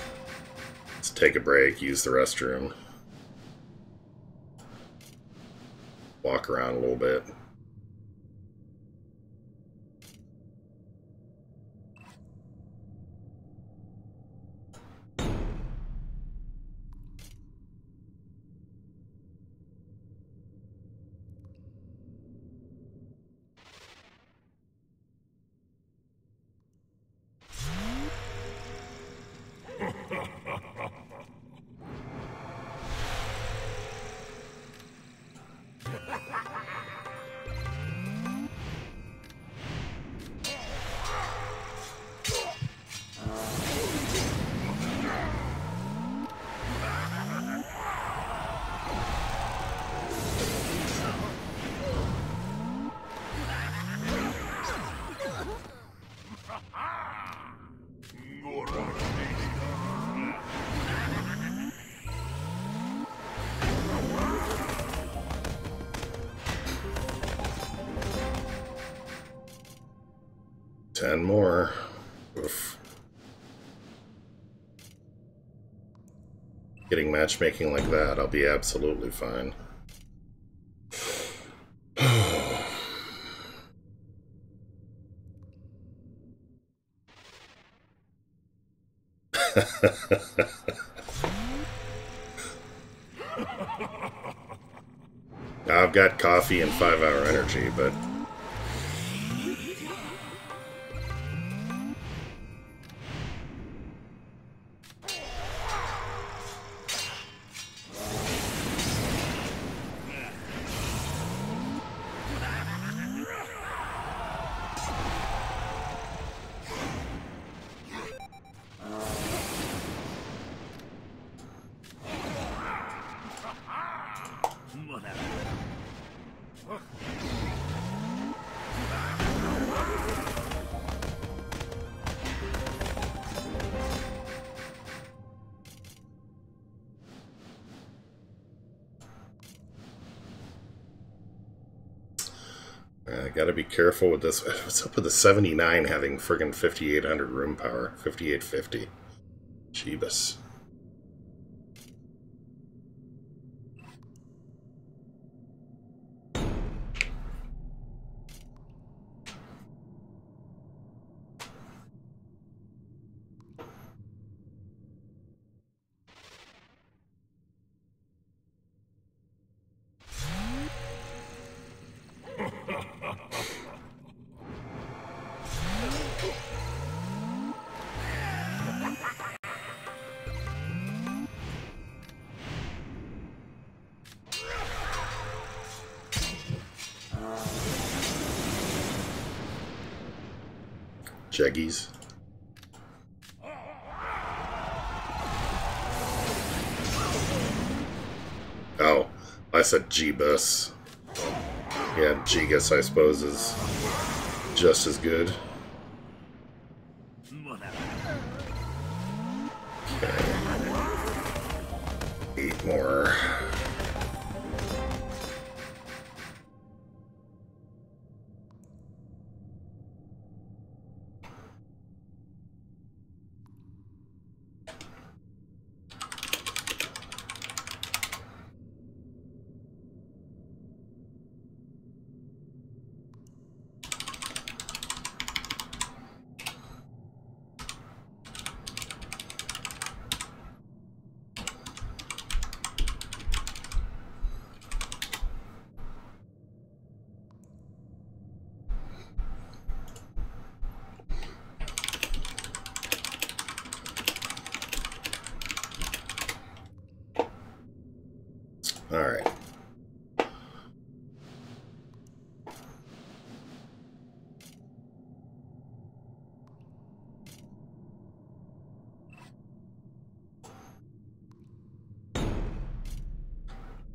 let's take a break, use the restroom, walk around a little bit. Ten more. Oof. Getting matchmaking like that, I'll be absolutely fine. I've got coffee and 5-hour energy, but I gotta be careful with this. What's up with the 79 having friggin' 5,800 room power? 5,850. Jeebus. Jeggies. Oh, I said Jeebus. Yeah, Gigas, I suppose, is just as good. Okay. 8 more. All right.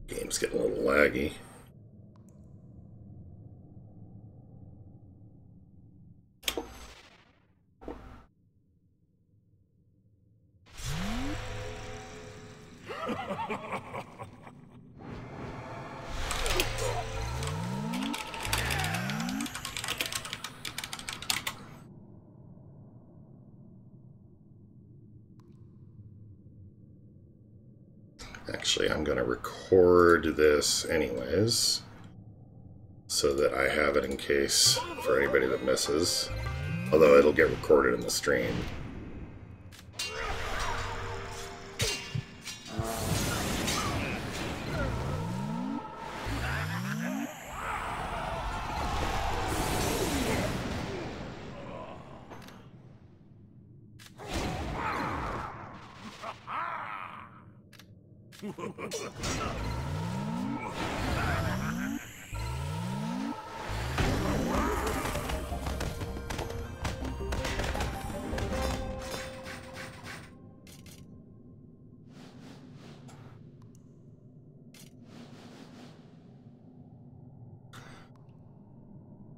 Game's getting a little laggy. Actually, I'm going to record this anyways, so that I have it in case for anybody that misses. Although it'll get recorded in the stream.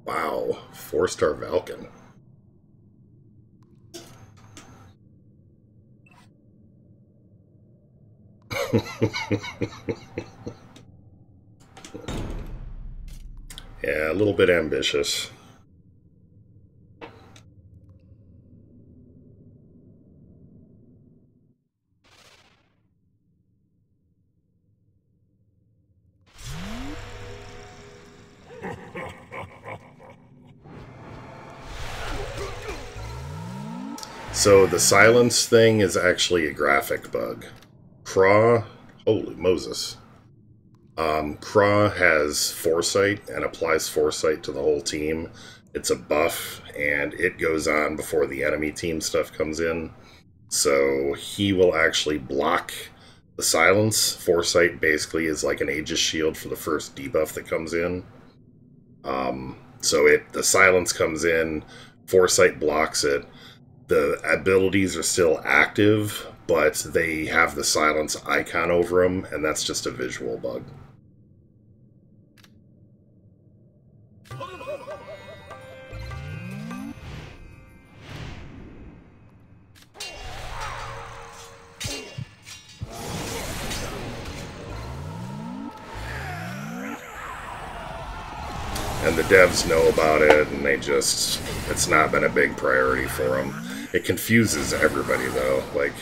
Wow, 4-star Valken. Yeah, a little bit ambitious. So the silence thing is actually a graphic bug. Craw, holy Moses. Craw has foresight and applies foresight to the whole team. It's a buff, and it goes on before the enemy team stuff comes in. So he will actually block the silence. Foresight basically is like an Aegis shield for the first debuff that comes in. So the silence comes in, foresight blocks it. The abilities are still active, but they have the silence icon over them, and that's just a visual bug. And the devs know about it, and it's not been a big priority for them. It confuses everybody, though. Like,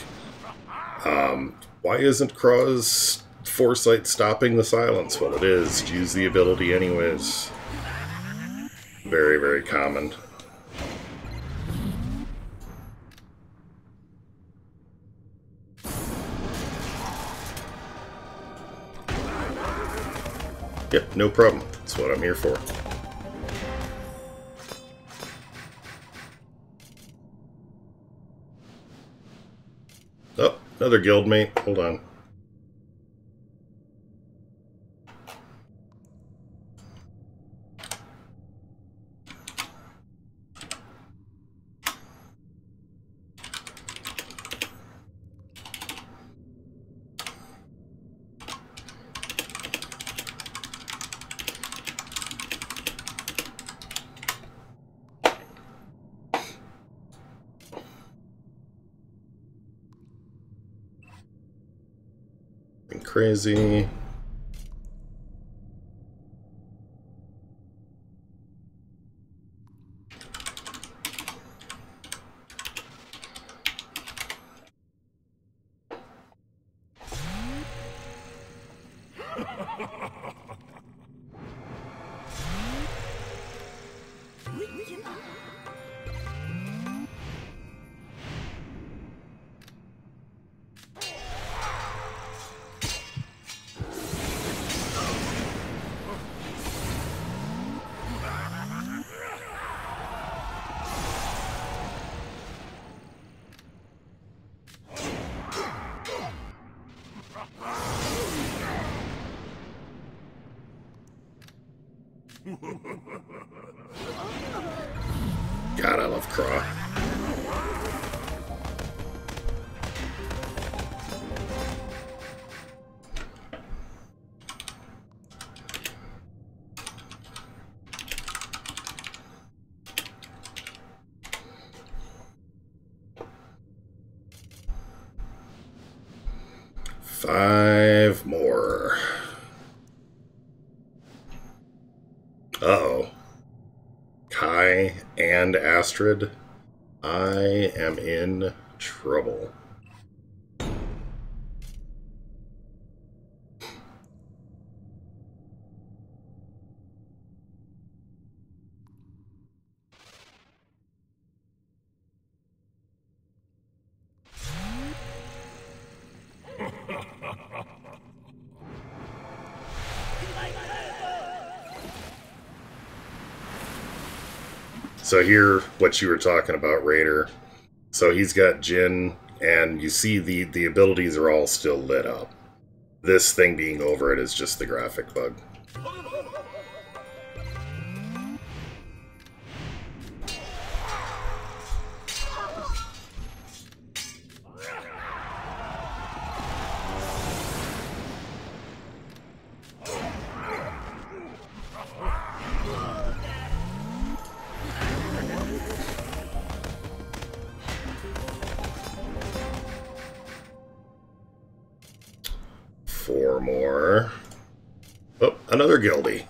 why isn't Craw's foresight stopping the silence? Well, it is. Use the ability anyways. Very, very common. Yep, no problem. That's what I'm here for. Oh, another guildmate. Hold on. Crazy. God, I love Craw. 5 more. Uh-oh. Kai and Astrid. I am in trouble. So here, what you were talking about, Raider. So he's got Jin, and you see the abilities are all still lit up. This thing being over it is just the graphic bug. Four more. Oh, another guildie.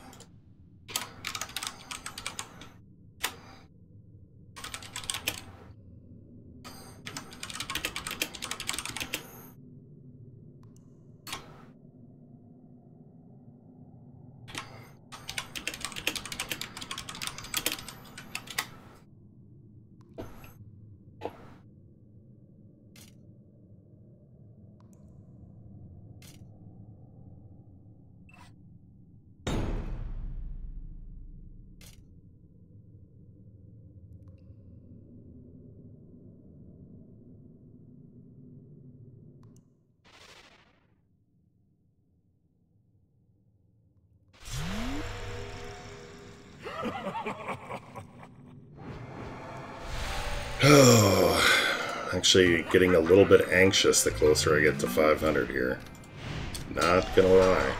Oh, actually getting a little bit anxious the closer I get to 500 here. Not gonna lie.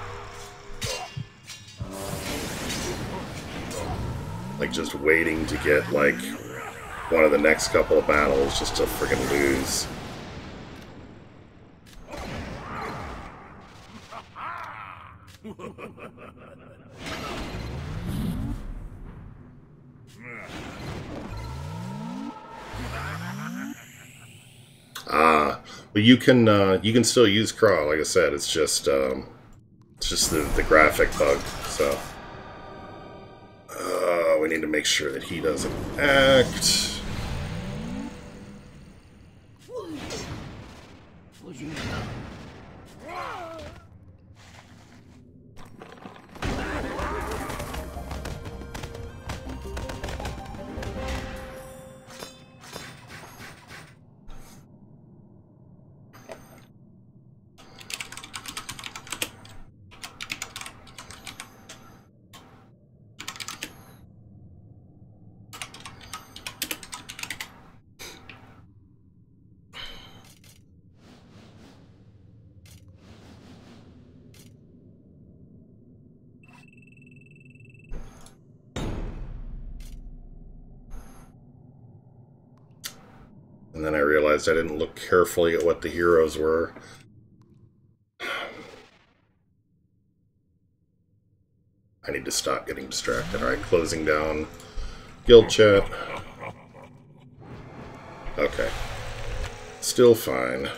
Like, just waiting to get, like, one of the next couple of battles just to friggin' lose. But you can still use crawl. Like I said, it's just the graphic bug. So we need to make sure that he doesn't act. And then I realized I didn't look carefully at what the heroes were. I need to stop getting distracted. Alright, closing down guild chat. Okay. Still fine.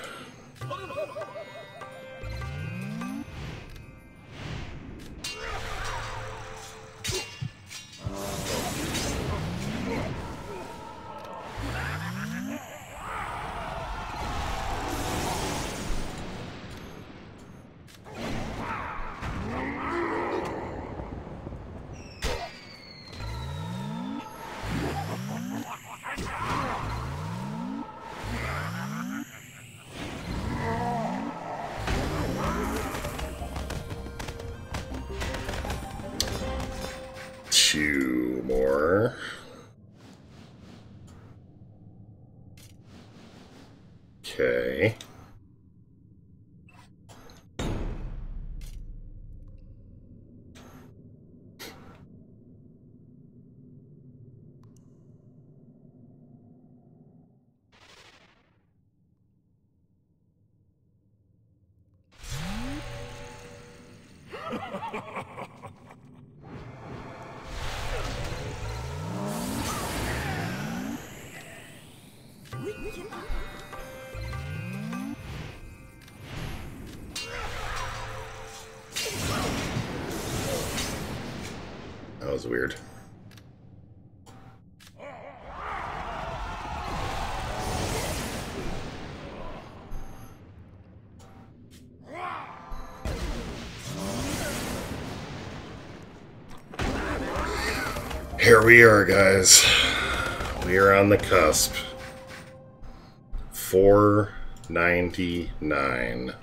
Two more. Okay. That was weird. Here we are, guys. We are on the cusp. 499.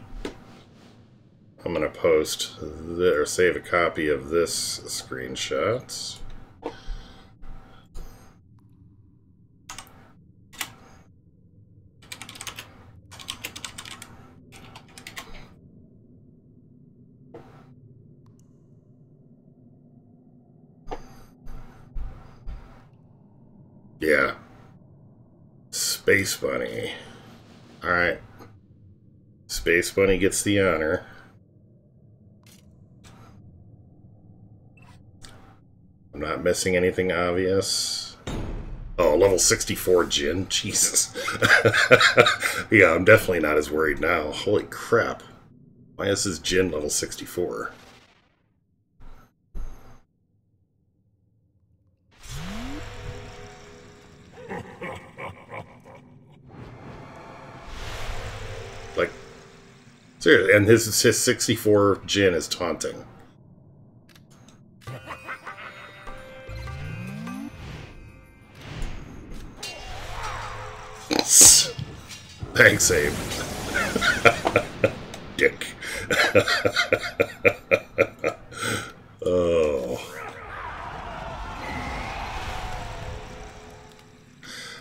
I'm gonna post or save a copy of this screenshot. Yeah. Space Bunny. Alright. Space Bunny gets the honor. I'm not missing anything obvious. Oh, level 64 Jin? Jesus. Yeah, I'm definitely not as worried now. Holy crap. Why is this Jin level 64? Like, seriously, and his 64 Jin is taunting. Thanks, Abe. Dick. Oh.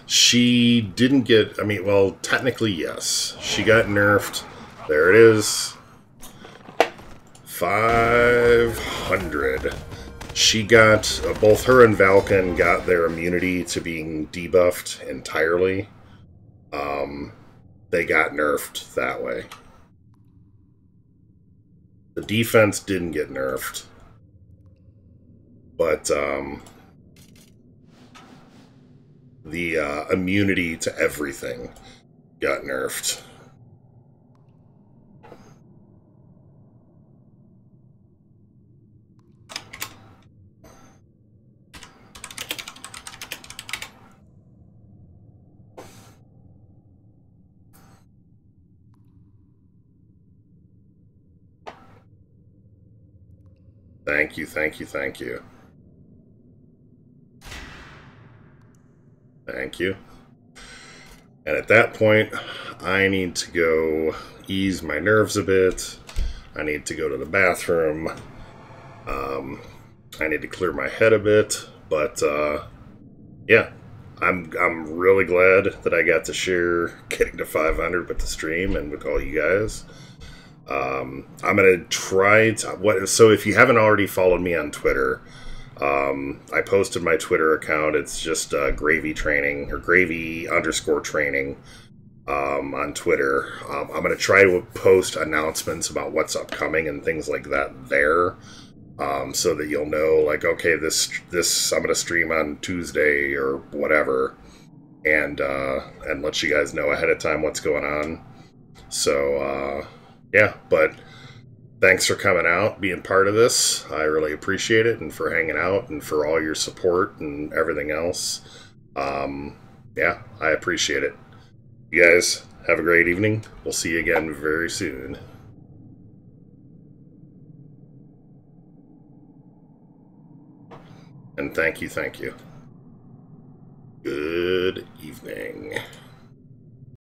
She didn't get... I mean, well, technically, yes. She got nerfed. There it is. 500. She got... both her and Valken got their immunity to being debuffed entirely. They got nerfed that way. The defense didn't get nerfed. But, the immunity to everything got nerfed. Thank you, thank you, thank you. Thank you. And at that point, I need to go ease my nerves a bit. I need to go to the bathroom. I need to clear my head a bit. But, yeah. I'm really glad that I got to share getting to 500 with the stream and with all you guys. I'm going to try to... So if you haven't already followed me on Twitter... I posted my Twitter account. It's just GravyTraining or Gravy_training on Twitter. I'm going to try to post announcements about what's upcoming and things like that there, so that you'll know, like, okay, this I'm going to stream on Tuesday or whatever, and let you guys know ahead of time what's going on. So yeah, but. Thanks for coming out, being part of this. I really appreciate it, and for hanging out, and for all your support and everything else. Yeah, I appreciate it. You guys, have a great evening. We'll see you again very soon. And thank you, thank you. Good evening.